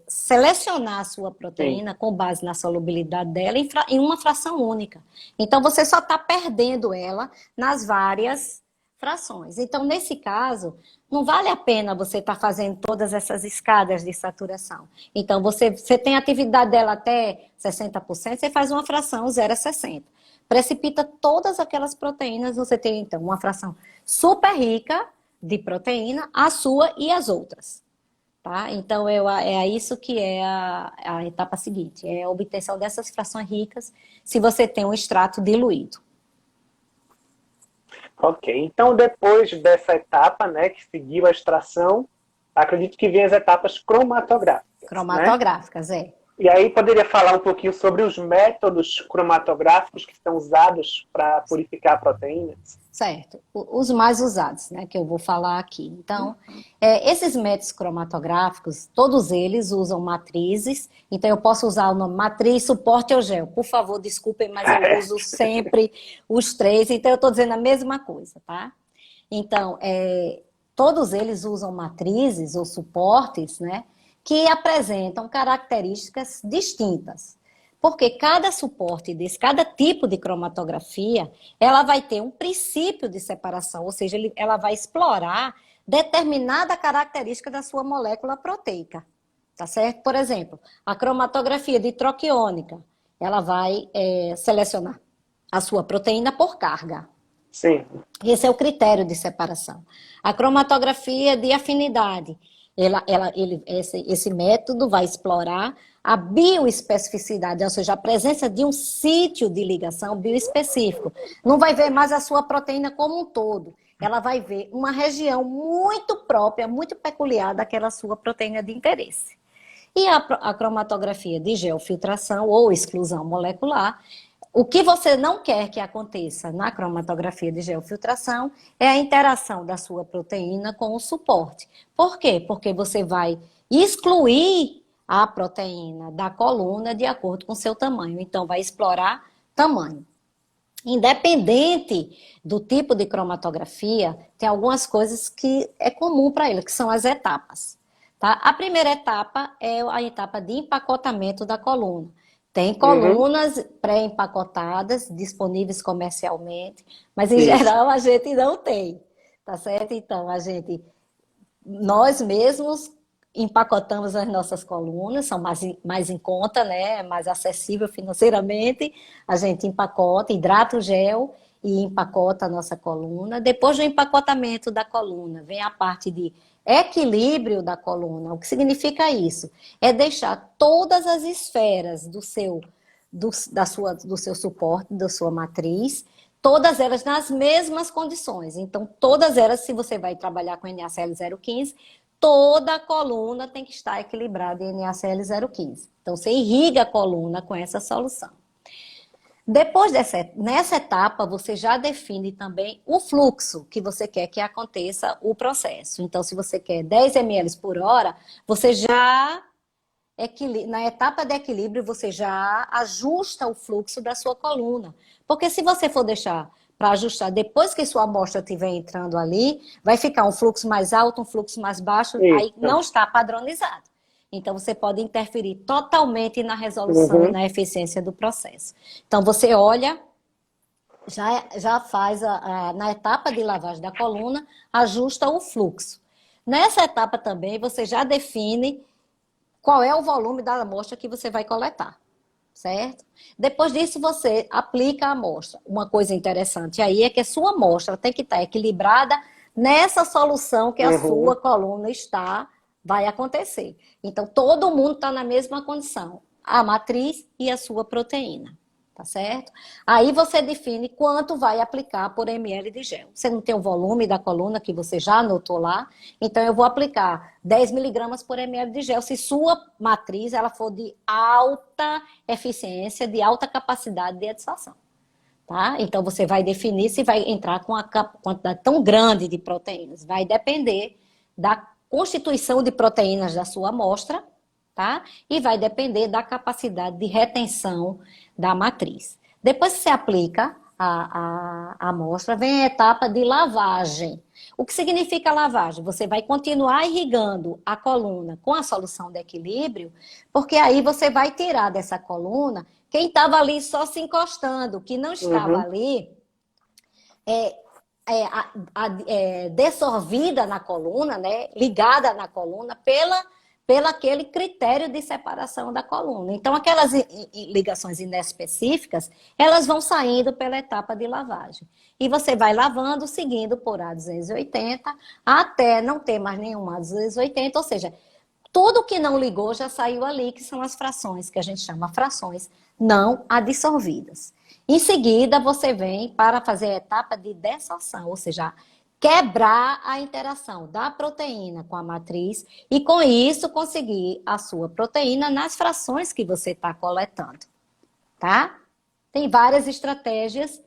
selecionar a sua proteína com base na solubilidade dela em uma fração única. Então, você só está perdendo ela nas várias frações. Então, nesse caso, não vale a pena você estar fazendo todas essas escadas de saturação. Então, você tem a atividade dela até 60%, você faz uma fração 0 a 60. Precipita todas aquelas proteínas, você tem, então, uma fração super rica de proteína, a sua e as outras. Tá? Então, é isso que é a etapa seguinte, é a obtenção dessas frações ricas, se você tem um extrato diluído. Ok, então depois dessa etapa, né, que seguiu a extração, acredito que vem as etapas cromatográficas. Cromatográficas, né? E aí poderia falar um pouquinho sobre os métodos cromatográficos que são usados para purificar proteínas? Certo, os mais usados, né, que eu vou falar aqui. Então, esses métodos cromatográficos, todos eles usam matrizes, então eu posso usar o nome matriz, suporte ou gel. Por favor, desculpem, mas eu uso sempre os três, então eu estou dizendo a mesma coisa, tá? Então, todos eles usam matrizes ou suportes, né, que apresentam características distintas. Porque cada suporte cada tipo de cromatografia, ela vai ter um princípio de separação, ou seja, ela vai explorar determinada característica da sua molécula proteica, tá certo? Por exemplo, a cromatografia ditroquiônica, ela vai selecionar a sua proteína por carga. Sim. Esse é o critério de separação. A cromatografia de afinidade, esse método vai explorar a bioespecificidade, ou seja, a presença de um sítio de ligação bioespecífico. Não vai ver mais a sua proteína como um todo. Ela vai ver uma região muito própria, muito peculiar daquela sua proteína de interesse. E a cromatografia de geofiltração ou exclusão molecular, o que você não quer que aconteça na cromatografia de geofiltração é a interação da sua proteína com o suporte. Por quê? Porque você vai excluir a proteína da coluna de acordo com o seu tamanho. Então, vai explorar tamanho. Independente do tipo de cromatografia, tem algumas coisas que é comum para ele, que são as etapas. Tá? A primeira etapa é a etapa de empacotamento da coluna. Tem colunas pré-empacotadas, disponíveis comercialmente, mas em geral a gente não tem, tá certo? Então, nós mesmos empacotamos as nossas colunas, são mais em conta, né? Mais acessível financeiramente. A gente empacota, hidrata o gel e empacota a nossa coluna. Depois do empacotamento da coluna, vem a parte de equilíbrio da coluna. O que significa isso? É deixar todas as esferas do seu suporte, da sua matriz, todas elas nas mesmas condições. Então, todas elas, se você vai trabalhar com NaCl 015, toda a coluna tem que estar equilibrada em NaCl 015. Então, você irriga a coluna com essa solução. Depois nessa etapa, você já define também o fluxo que você quer que aconteça o processo. Então, se você quer 10 ml por hora, você já, na etapa de equilíbrio, você já ajusta o fluxo da sua coluna. Porque se você for deixar para ajustar depois que sua amostra estiver entrando ali, vai ficar um fluxo mais alto, um fluxo mais baixo, aí não está padronizado. Então, você pode interferir totalmente na resolução e na eficiência do processo. Então, você olha, já faz, na etapa de lavagem da coluna, ajusta o fluxo. Nessa etapa também, você já define qual é o volume da amostra que você vai coletar, certo? Depois disso, você aplica a amostra. Uma coisa interessante aí é que a sua amostra tem que estar equilibrada nessa solução que a sua coluna vai acontecer. Então, todo mundo está na mesma condição, a matriz e a sua proteína, tá certo? Aí você define quanto vai aplicar por ml de gel. Você não tem o volume da coluna que você já anotou lá, então eu vou aplicar 10 miligramas por ml de gel, se sua matriz ela for de alta eficiência, de alta capacidade de adsorção. Tá? Então, você vai definir se vai entrar com a quantidade tão grande de proteínas. Vai depender da constituição de proteínas da sua amostra, tá? E vai depender da capacidade de retenção da matriz. Depois que você aplica a amostra, vem a etapa de lavagem. O que significa lavagem? Você vai continuar irrigando a coluna com a solução de equilíbrio, porque aí você vai tirar dessa coluna quem estava ali só se encostando, que não estava ali dessorvida na coluna, né, ligada na coluna pela aquele critério de separação da coluna. Então, aquelas ligações inespecíficas, elas vão saindo pela etapa de lavagem. E você vai lavando, seguindo por A280, até não ter mais nenhuma A280, ou seja, tudo que não ligou já saiu ali, que são as frações, que a gente chama frações não adsorvidas. Em seguida, você vem para fazer a etapa de dessorção, ou seja, quebrar a interação da proteína com a matriz e, com isso, conseguir a sua proteína nas frações que você está coletando, tá? Tem várias estratégias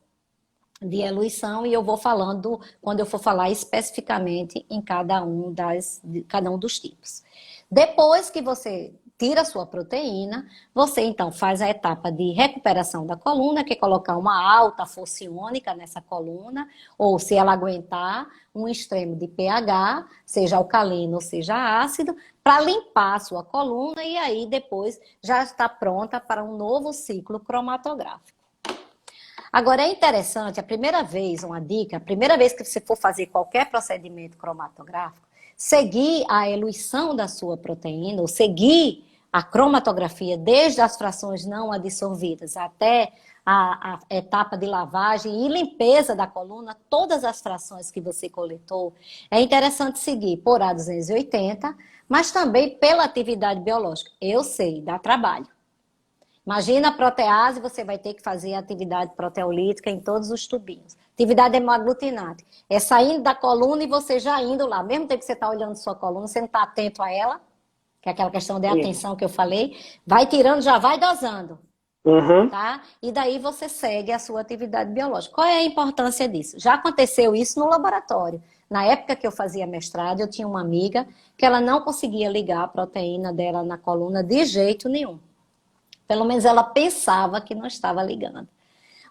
de eluição e eu vou falando quando eu for falar especificamente em cada um dos tipos. Depois que você tira a sua proteína, você então faz a etapa de recuperação da coluna, que é colocar uma alta força iônica nessa coluna, ou se ela aguentar, um extremo de pH, seja alcalino ou seja ácido, para limpar a sua coluna e aí depois já está pronta para um novo ciclo cromatográfico. Agora, é interessante, a primeira vez, uma dica, a primeira vez que você for fazer qualquer procedimento cromatográfico, seguir a eluição da sua proteína, ou seguir a cromatografia, desde as frações não adsorvidas até a etapa de lavagem e limpeza da coluna, todas as frações que você coletou, é interessante seguir por A280, mas também pela atividade biológica. Eu sei, dá trabalho. Imagina a protease, você vai ter que fazer atividade proteolítica em todos os tubinhos. Atividade hemaglutinante. É saindo da coluna e você já indo lá. Mesmo tempo que você está olhando sua coluna, você não está atento a ela, que é aquela questão de atenção que eu falei, vai tirando, já vai dosando. Uhum. Tá? E daí você segue a sua atividade biológica. Qual é a importância disso? Já aconteceu isso no laboratório. Na época que eu fazia mestrado, eu tinha uma amiga que ela não conseguia ligar a proteína dela na coluna de jeito nenhum. Pelo menos ela pensava que não estava ligando.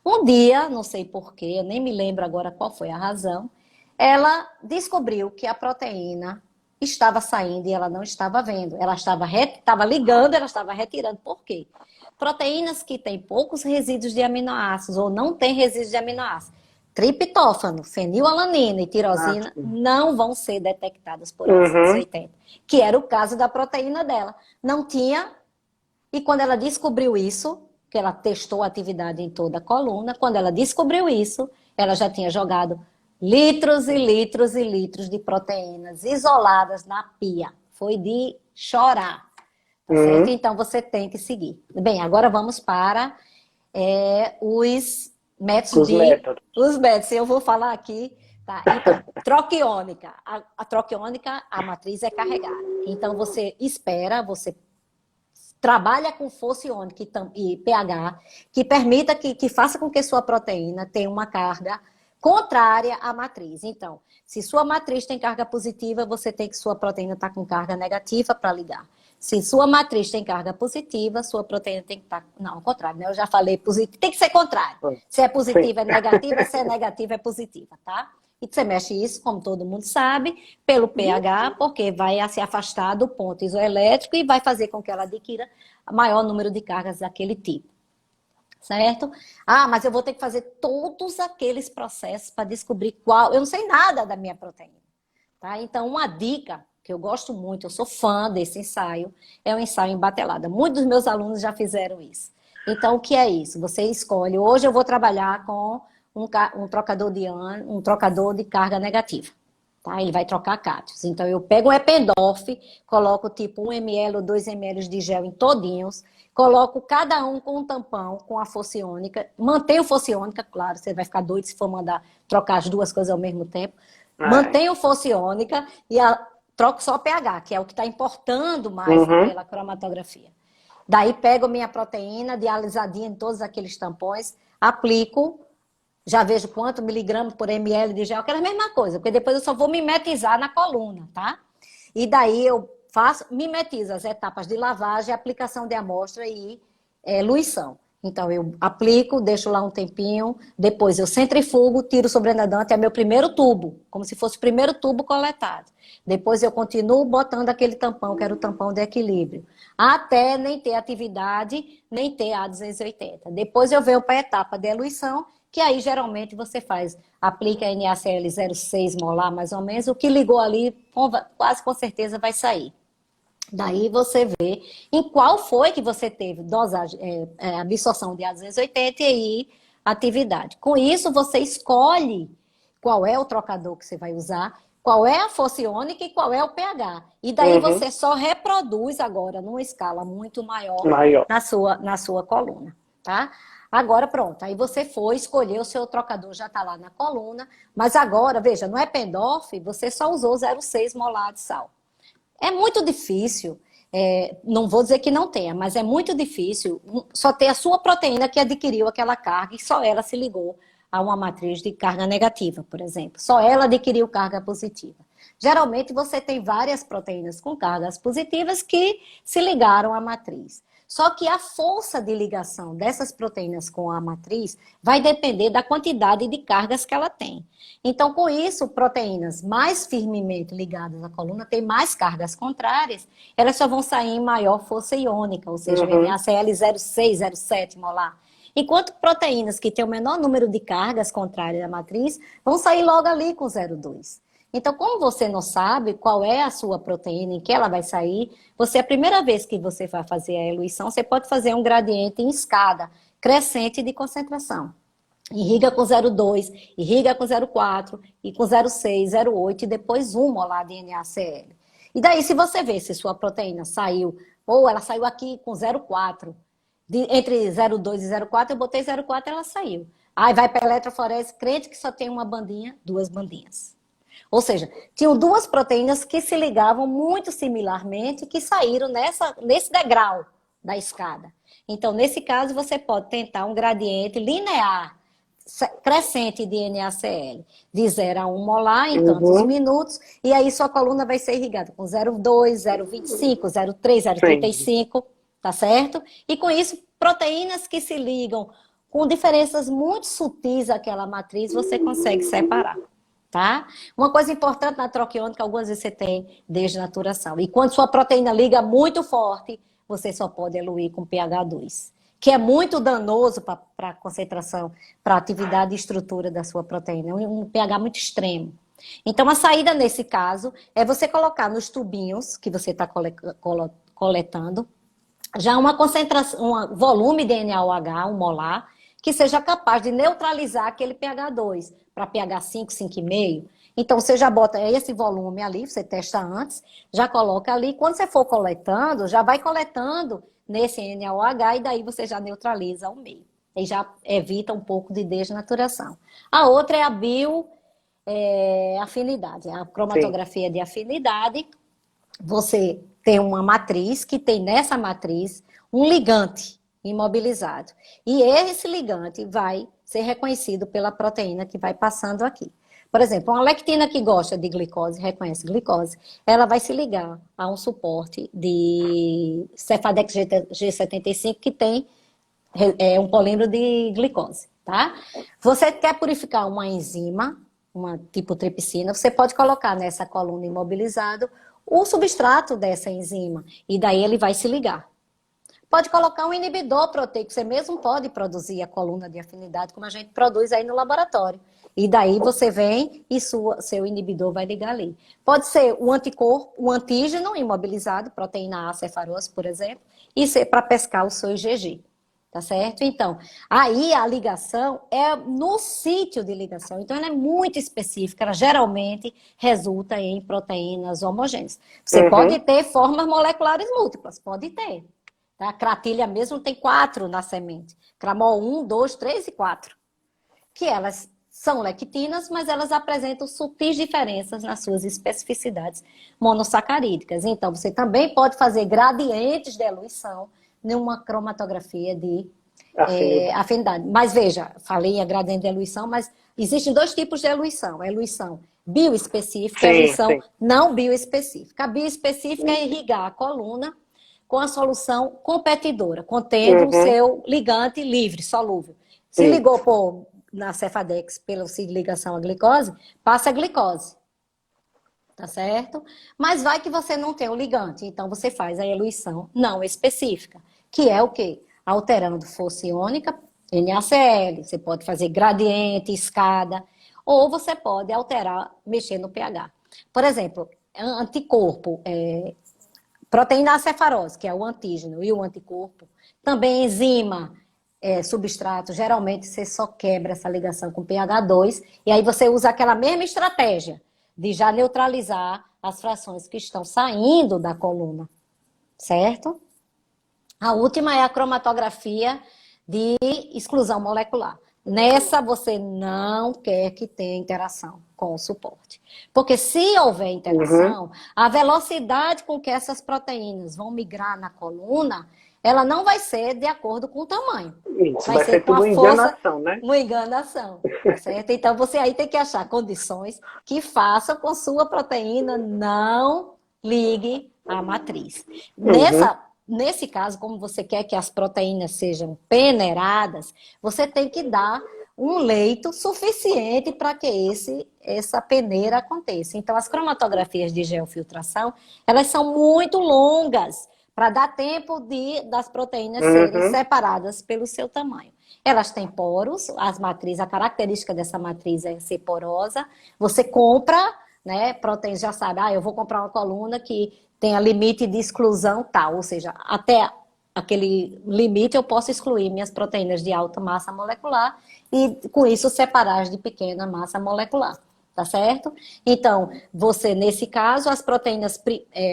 Um dia, não sei porquê, eu nem me lembro agora qual foi a razão, ela descobriu que a proteína estava saindo e ela não estava vendo. Ela estava ligando, ela estava retirando. Por quê? Proteínas que têm poucos resíduos de aminoácidos ou não têm resíduos de aminoácidos, triptófano, fenilalanina e tirosina não vão ser detectadas por A280, que era o caso da proteína dela. Não tinha. E quando ela descobriu isso, que ela testou a atividade em toda a coluna, quando ela descobriu isso, ela já tinha jogado litros e litros e litros de proteínas isoladas na pia. Foi de chorar. Tá certo? Então você tem que seguir. Bem, agora vamos para os métodos Os métodos, eu vou falar aqui. Tá? Então, troquiônica. A troquiônica, a matriz é carregada. Então você espera, você trabalha com força iônica e pH, que permita que faça com que sua proteína tenha uma carga contrária à matriz. Então, se sua matriz tem carga positiva, você tem que sua proteína estar com carga negativa para ligar. Se sua matriz tem carga positiva, sua proteína tem que estar... Não, ao contrário, né? Eu já falei positivo. Tem que ser contrário. Se é positiva, é negativa. Se é negativa, é positiva, tá? E você mexe isso, como todo mundo sabe, pelo pH, porque vai se afastar do ponto isoelétrico e vai fazer com que ela adquira maior número de cargas daquele tipo. Certo? Ah, mas eu vou ter que fazer todos aqueles processos para descobrir qual... Eu não sei nada da minha proteína. Tá? Então, uma dica que eu gosto muito, eu sou fã desse ensaio, é o ensaio em batelada. Muitos dos meus alunos já fizeram isso. Então, o que é isso? Você escolhe, hoje eu vou trabalhar com um trocador de íon, um trocador de carga negativa. Tá? Ele vai trocar cátions. Então, eu pego um Eppendorf, coloco tipo 1 ml ou 2 ml de gel em todinhos, coloco cada um com um tampão, com a força iônica, mantenho força iônica, claro, você vai ficar doido se for mandar trocar as duas coisas ao mesmo tempo. Mantenho força iônica e troco só pH, que é o que está importando mais pela cromatografia. Daí pego minha proteína dialisadinha em todos aqueles tampões, aplico, já vejo quanto miligrama por ml de gel, aquela mesma coisa, porque depois eu só vou mimetizar na coluna, tá? E daí eu mimetizo as etapas de lavagem, aplicação de amostra e eluição. Então, eu aplico, deixo lá um tempinho, depois eu centrifugo, tiro o sobrenadante, é meu primeiro tubo, como se fosse o primeiro tubo coletado. Depois eu continuo botando aquele tampão, que era o tampão de equilíbrio, até nem ter atividade, nem ter A280. Depois eu venho para a etapa de eluição, que aí geralmente você aplica NaCl 0,6 molar, mais ou menos, o que ligou ali, quase com certeza vai sair. Daí você vê em qual foi que você teve dosagem, absorção de A280 e aí atividade. Com isso, você escolhe qual é o trocador que você vai usar, qual é a força iônica e qual é o pH. E daí você só reproduz agora numa escala muito maior. Na sua coluna, tá? Agora pronto, aí você foi escolher, o seu trocador já está lá na coluna, mas agora, veja, no Eppendorf você só usou 0,6 molar de sal. É muito difícil, não vou dizer que não tenha, mas é muito difícil só ter a sua proteína que adquiriu aquela carga e só ela se ligou a uma matriz de carga negativa, por exemplo. Só ela adquiriu carga positiva. Geralmente você tem várias proteínas com cargas positivas que se ligaram à matriz. Só que a força de ligação dessas proteínas com a matriz vai depender da quantidade de cargas que ela tem. Então, com isso, proteínas mais firmemente ligadas à coluna têm mais cargas contrárias, elas só vão sair em maior força iônica, ou seja, NaCl 0,6, 0,7 molar. Enquanto proteínas que têm o menor número de cargas contrárias à matriz vão sair logo ali com 0,2. Então, como você não sabe qual é a sua proteína em que ela vai sair, você, a primeira vez que você vai fazer a eluição, você pode fazer um gradiente em escada crescente de concentração. Irriga com 0,2, irriga com 0,4, e com 0,6, 0,8 e depois 1 molar de NaCl. E daí, se você vê se sua proteína saiu, ou ela saiu aqui com 0,4, entre 0,2 e 0,4, eu botei 0,4 e ela saiu. Aí vai para a eletroforese, crente que só tem uma bandinha, 2 bandinhas. Ou seja, tinham 2 proteínas que se ligavam muito similarmente, que saíram nesse degrau da escada. Então, nesse caso, você pode tentar um gradiente linear, crescente de NaCl, de 0 a 1 molar em tantos minutos, e aí sua coluna vai ser irrigada com 0,2, 0,25, 0,3, 0,35, tá certo? E com isso, proteínas que se ligam com diferenças muito sutis àquela matriz, você consegue separar. Tá? Uma coisa importante na troca iônica, algumas vezes você tem desnaturação. E quando sua proteína liga muito forte, você só pode eluir com pH 2, que é muito danoso para a concentração, para a atividade e estrutura da sua proteína. É um pH muito extremo. Então, a saída nesse caso é você colocar nos tubinhos que você está coletando já uma concentração, um volume de NaOH, 1 molar, que seja capaz de neutralizar aquele pH 2 para pH 5, 5,5. Então, você já bota esse volume ali, você testa antes, já coloca ali. Quando você for coletando, já vai coletando nesse NaOH e daí você já neutraliza o meio. E já evita um pouco de desnaturação. A outra é a bioafinidade, a cromatografia de afinidade. Você tem uma matriz que tem nessa matriz um ligante imobilizado. E esse ligante vai ser reconhecido pela proteína que vai passando aqui. Por exemplo, uma lectina que gosta de glicose, reconhece glicose, ela vai se ligar a um suporte de Cefadex G75 que tem um polímero de glicose, tá? Você quer purificar uma enzima, uma tipo tripsina, você pode colocar nessa coluna imobilizado o substrato dessa enzima, e daí ele vai se ligar. Pode colocar um inibidor proteico, você mesmo pode produzir a coluna de afinidade, como a gente produz aí no laboratório. E daí você vem e seu inibidor vai ligar ali. Pode ser o anticorpo, o antígeno imobilizado, proteína A cefarose, por exemplo, e ser para pescar o seu IgG. Tá certo? Então, aí a ligação é no sítio de ligação. Então, ela é muito específica. Ela geralmente resulta em proteínas homogêneas. Você pode ter formas moleculares múltiplas, pode ter. A cratilha mesmo tem 4 na semente. Cramol 1, 2, 3 e 4. Que elas são lectinas, mas elas apresentam sutis diferenças nas suas especificidades monossacarídicas. Então, você também pode fazer gradientes de eluição numa cromatografia de afinidade. Mas veja, falei em gradiente de eluição, mas existem 2 tipos de eluição. A eluição bioespecífica e a eluição não bioespecífica. A bioespecífica é irrigar a coluna com a solução competidora, contendo o seu ligante livre, solúvel. Se ligou na Cefadex pela ligação à glicose, passa a glicose. Tá certo? Mas vai que você não tem o ligante, então você faz a eluição não específica, que é o quê? Alterando força iônica, NaCl, você pode fazer gradiente, escada, ou você pode alterar, mexer no pH. Por exemplo, anticorpo, proteína A cefarose, que é o antígeno, e o anticorpo, também enzima, substrato, geralmente você só quebra essa ligação com pH 2, e aí você usa aquela mesma estratégia de já neutralizar as frações que estão saindo da coluna, certo? A última é a cromatografia de exclusão molecular. Nessa, você não quer que tenha interação com o suporte. Porque se houver interação, a velocidade com que essas proteínas vão migrar na coluna, ela não vai ser de acordo com o tamanho. Isso, vai ser tudo enganação, né? Uma enganação, certo? Então, você aí tem que achar condições que façam com sua proteína não ligue à matriz. Nesse caso, como você quer que as proteínas sejam peneiradas, você tem que dar um leito suficiente para que essa peneira aconteça. Então, as cromatografias de geofiltração, elas são muito longas para dar tempo das proteínas serem Uhum. separadas pelo seu tamanho. Elas têm poros, as matrizes, a característica dessa matriz é ser porosa. Você compra, né, proteínas, já sabe, eu vou comprar uma coluna que tenha limite de exclusão tal, ou seja, até aquele limite eu posso excluir minhas proteínas de alta massa molecular e com isso separar as de pequena massa molecular. Tá certo? Então, você, nesse caso, as proteínas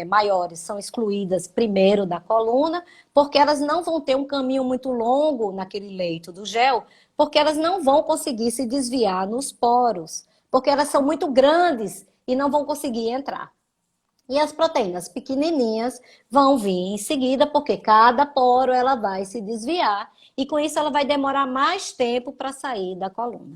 maiores são excluídas primeiro da coluna, porque elas não vão ter um caminho muito longo naquele leito do gel, porque elas não vão conseguir se desviar nos poros, porque elas são muito grandes e não vão conseguir entrar. E as proteínas pequenininhas vão vir em seguida, porque cada poro ela vai se desviar e com isso ela vai demorar mais tempo para sair da coluna.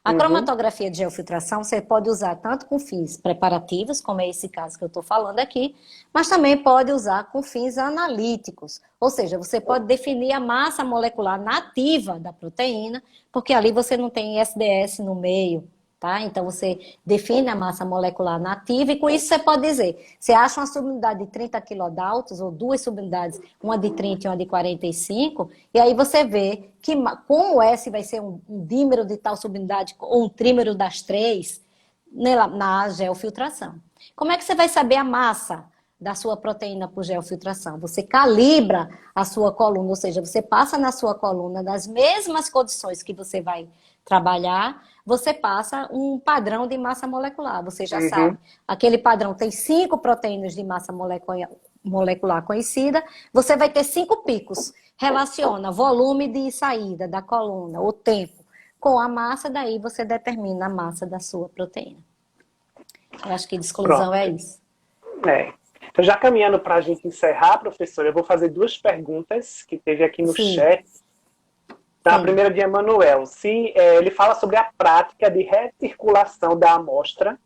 A Uhum. cromatografia de geofiltração você pode usar tanto com fins preparativos, como é esse caso que eu estou falando aqui, mas também pode usar com fins analíticos. Ou seja, você pode definir a massa molecular nativa da proteína, porque ali você não tem SDS no meio, tá? Então você define a massa molecular nativa e com isso você pode dizer, você acha uma subunidade de 30 kilodaltons ou duas subunidades, uma de 30 e uma de 45, e aí você vê que como S vai ser um dímero de tal subunidade ou um trímero das três na geofiltração. Como é que você vai saber a massa da sua proteína por geofiltração? Você calibra a sua coluna, ou seja, você passa na sua coluna nas mesmas condições que você vai trabalhar, você passa um padrão de massa molecular. Você já Uhum. sabe, aquele padrão tem 5 proteínas de massa molecular conhecida, você vai ter 5 picos. Relaciona volume de saída da coluna, o tempo, com a massa, daí você determina a massa da sua proteína. Eu acho que de exclusão é Pronto. isso. É. Então, já caminhando para a gente encerrar, professor, eu vou fazer duas perguntas que teve aqui no Sim, chat. Então, a sim. primeira de Emanuel. Se ele fala sobre a prática de recirculação da amostra,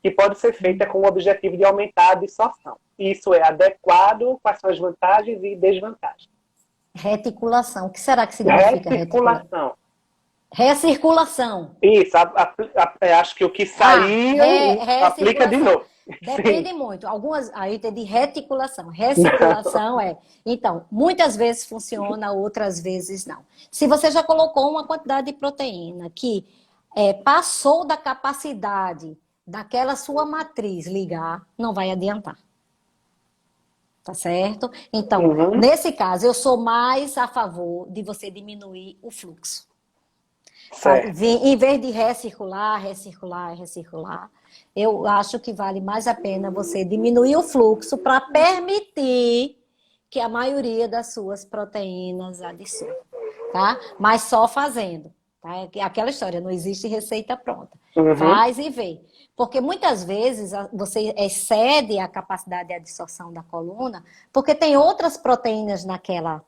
que pode ser feita com o objetivo de aumentar a absorção. Isso é adequado? Quais são as vantagens e desvantagens? Reticulação. O que será que significa reticulação? Recirculação. Recirculação. Isso, acho que o que saiu aplica de Recirculação. novo. Sim. Depende muito. Algumas, aí tem de reticulação. Recirculação então, muitas vezes funciona, outras vezes não. Se você já colocou uma quantidade de proteína que passou da capacidade daquela sua matriz ligar, não vai adiantar. Tá certo? Então, Uhum. nesse caso, eu sou mais a favor de você diminuir o fluxo. Certo. Em vez de recircular, eu acho que vale mais a pena você diminuir o fluxo para permitir que a maioria das suas proteínas adsorvam, tá? Mas só fazendo, tá? Aquela história, não existe receita pronta. Uhum. Faz e vê. Porque muitas vezes você excede a capacidade de absorção da coluna, porque tem outras proteínas naquela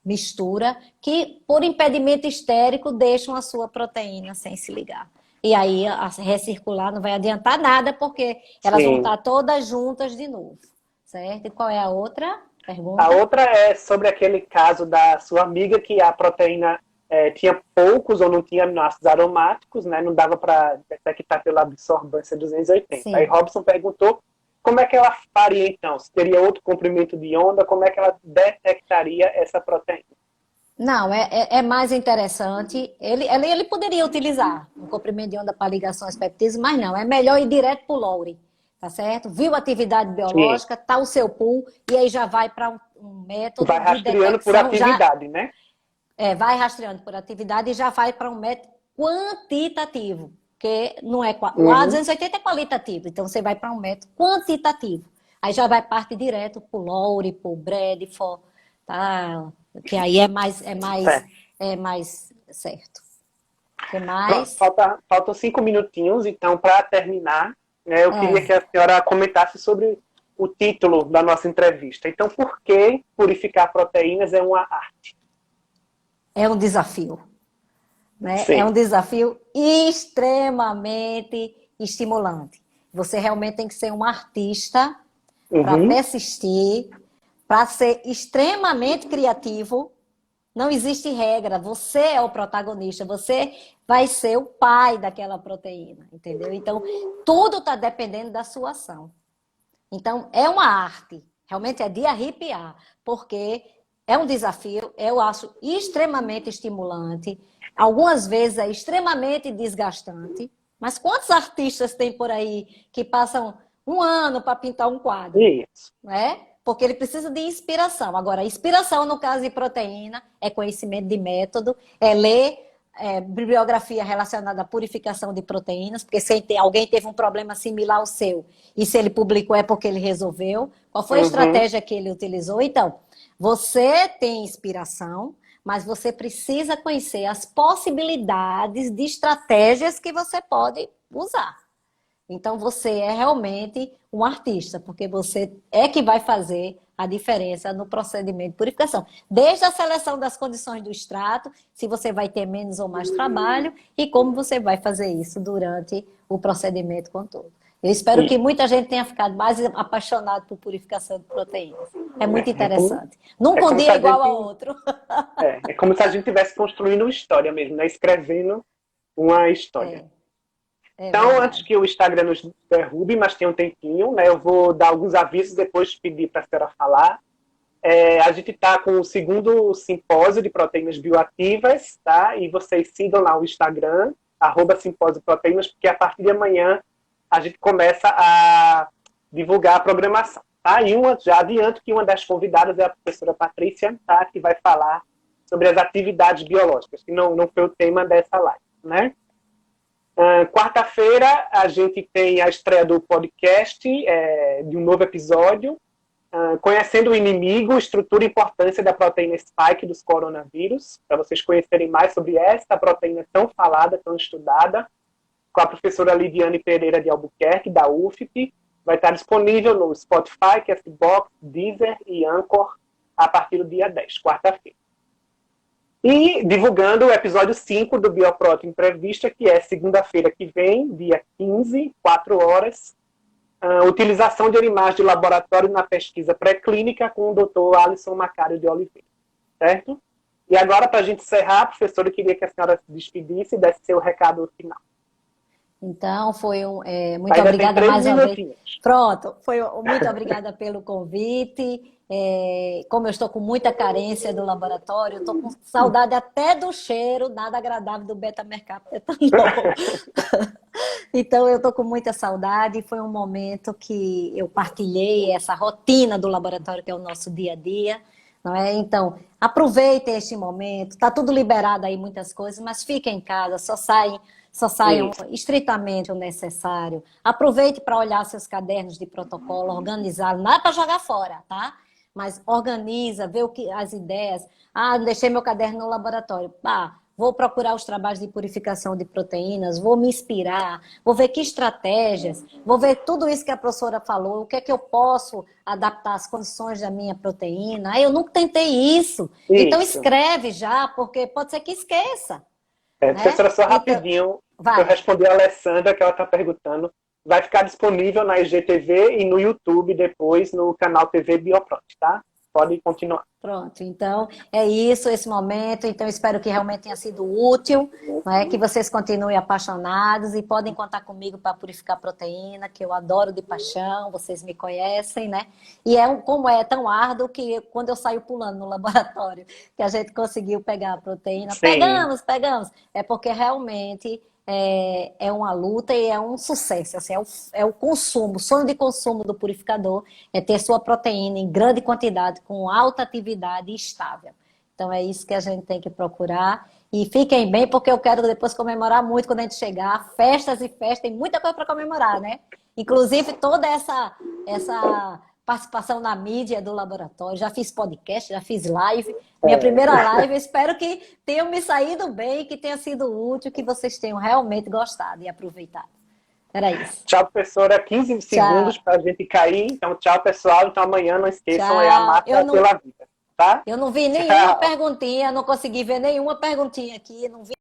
mistura que, por impedimento estérico, deixam a sua proteína sem se ligar. E aí, a recircular não vai adiantar nada, porque elas vão Sim. estar todas juntas de novo, certo? E qual é a outra A pergunta? outra é sobre aquele caso da sua amiga que a proteína tinha poucos ou não tinha aminoácidos aromáticos, né? Não dava para detectar pela absorvância 280. Aí Sim. Robson perguntou como é que ela faria então? Se teria outro comprimento de onda, como é que ela detectaria essa proteína? Não, é mais interessante. Ele poderia utilizar um comprimento de onda para ligações peptídeas, mas não, é melhor ir direto para o LORI, tá certo? Viu a atividade Sim. biológica, tá o seu pool, e aí já vai para um método Vai de rastreando por detecção, já atividade, né? vai rastreando por atividade e já vai para um método quantitativo, que não é o Uhum. A280 é qualitativo, então você vai para um método quantitativo. Aí já vai parte direto para o LORI, para o Bradford, tá? Que aí Certo. é mais certo. Que Pronto, mais? faltam 5 minutinhos, então, para terminar, né, eu queria que Ah, a senhora comentasse sobre o título da nossa entrevista. Então, por que purificar proteínas é uma arte? é um desafio, né? É um Sim. desafio extremamente estimulante. Você realmente tem que ser um artista para Uhum. persistir, para ser extremamente criativo. Não existe regra, você é o protagonista, você vai ser o pai daquela proteína, entendeu? Então, tudo está dependendo da sua ação. Então, é uma arte, Realmente é de arrepiar, porque é um desafio, eu acho extremamente estimulante, algumas vezes é extremamente desgastante, mas quantos artistas tem por aí que passam um ano para pintar um quadro, Isso. né? Porque ele precisa de inspiração. Agora, inspiração, no caso de proteína, é conhecimento de método, é ler bibliografia relacionada à purificação de proteínas, porque se alguém teve um problema similar ao seu, e se ele publicou é porque ele resolveu. Qual foi a estratégia que ele utilizou? Então, você tem inspiração, mas você precisa conhecer as possibilidades de estratégias que você pode usar. Então, você é realmente um artista, porque você é que vai fazer a diferença no procedimento de purificação. Desde a seleção das condições do extrato, se você vai ter menos ou mais trabalho, e como você vai fazer isso durante o procedimento como todo. Eu espero que muita gente tenha ficado mais apaixonado por purificação de proteínas. É muito interessante. Nunca um dia é igual ao outro. É como se a gente estivesse construindo uma história mesmo, né? Escrevendo uma história. Então, verdade. antes que o Instagram nos derrube, mas tem um tempinho, né? Eu vou dar alguns avisos, depois pedir para a senhora falar. A gente está com o segundo simpósio de proteínas bioativas, tá? E vocês sigam lá o Instagram, @simpósio-proteínas, porque a partir de amanhã a gente começa a divulgar a programação, tá? E já adianto que uma das convidadas é a professora Patrícia, tá? Que vai falar sobre as atividades biológicas, que não foi o tema dessa live, né? Quarta-feira a gente tem a estreia do podcast, de um novo episódio, Conhecendo o Inimigo, Estrutura e Importância da Proteína Spike dos Coronavírus, para vocês conhecerem mais sobre essa proteína tão falada, tão estudada, com a professora Lidiane Pereira de Albuquerque, da UFP. Vai estar disponível no Spotify, Castbox, Deezer e Anchor a partir do dia 10, quarta-feira. E divulgando o episódio 5 do Bioprotein Entrevista, que é segunda-feira que vem, dia 15, 4 horas. Utilização de animais de laboratório na pesquisa pré-clínica com o Dr. Alisson Macário de Oliveira. Certo? E agora, para a gente encerrar, professora, eu queria que a senhora se despedisse e desse seu recado final. Então, muito obrigada mais uma vez. Pronto, muito obrigada pelo convite. Como eu estou com muita carência do laboratório, estou com saudade até do cheiro, nada agradável do beta-mercaptanol. Então, eu estou com muita saudade. Foi um momento que eu partilhei essa rotina do laboratório, que é o nosso dia a dia. Não é? Então, aproveitem este momento. Está tudo liberado aí, muitas coisas, mas fiquem em casa, só saiam estritamente o necessário. Aproveite para olhar seus cadernos de protocolo, organizar, não é para jogar fora, tá? Mas organiza, vê as ideias. Deixei meu caderno no laboratório. Vou procurar os trabalhos de purificação de proteínas, vou me inspirar, vou ver que estratégias, vou ver tudo isso que a professora falou, o que é que eu posso adaptar às condições da minha proteína. Eu nunca tentei isso. Então escreve já, porque pode ser que esqueça. Né? Professora, só rapidinho, eu respondi a Alessandra, que ela está perguntando. Vai ficar disponível na IGTV e no YouTube depois, no canal TV Bioprote, tá? Pode continuar. Pronto, então é isso, esse momento. Então espero que realmente tenha sido útil, né? Que vocês continuem apaixonados e podem contar comigo para purificar proteína, que eu adoro de paixão, vocês me conhecem, né? E como é tão árduo que quando eu saio pulando no laboratório, que a gente conseguiu pegar a proteína, pegamos, é porque realmente é uma luta e é um sucesso, assim, é o consumo, o sonho de consumo do purificador é ter sua proteína em grande quantidade, com alta atividade e estável. Então é isso que a gente tem que procurar. E fiquem bem, porque eu quero depois comemorar muito quando a gente chegar. Festas e festas, tem muita coisa para comemorar, né? Inclusive toda essa participação na mídia do laboratório. Já fiz podcast, já fiz live. Minha primeira live, eu espero que tenham me saído bem, que tenha sido útil, que vocês tenham realmente gostado e aproveitado. Era isso. Tchau, professora. 15 segundos para a gente cair. Então, tchau, pessoal. Então, amanhã não esqueçam, é a mata pela vida. Tá? Eu não vi nenhuma perguntinha, não consegui ver nenhuma perguntinha aqui. Não vi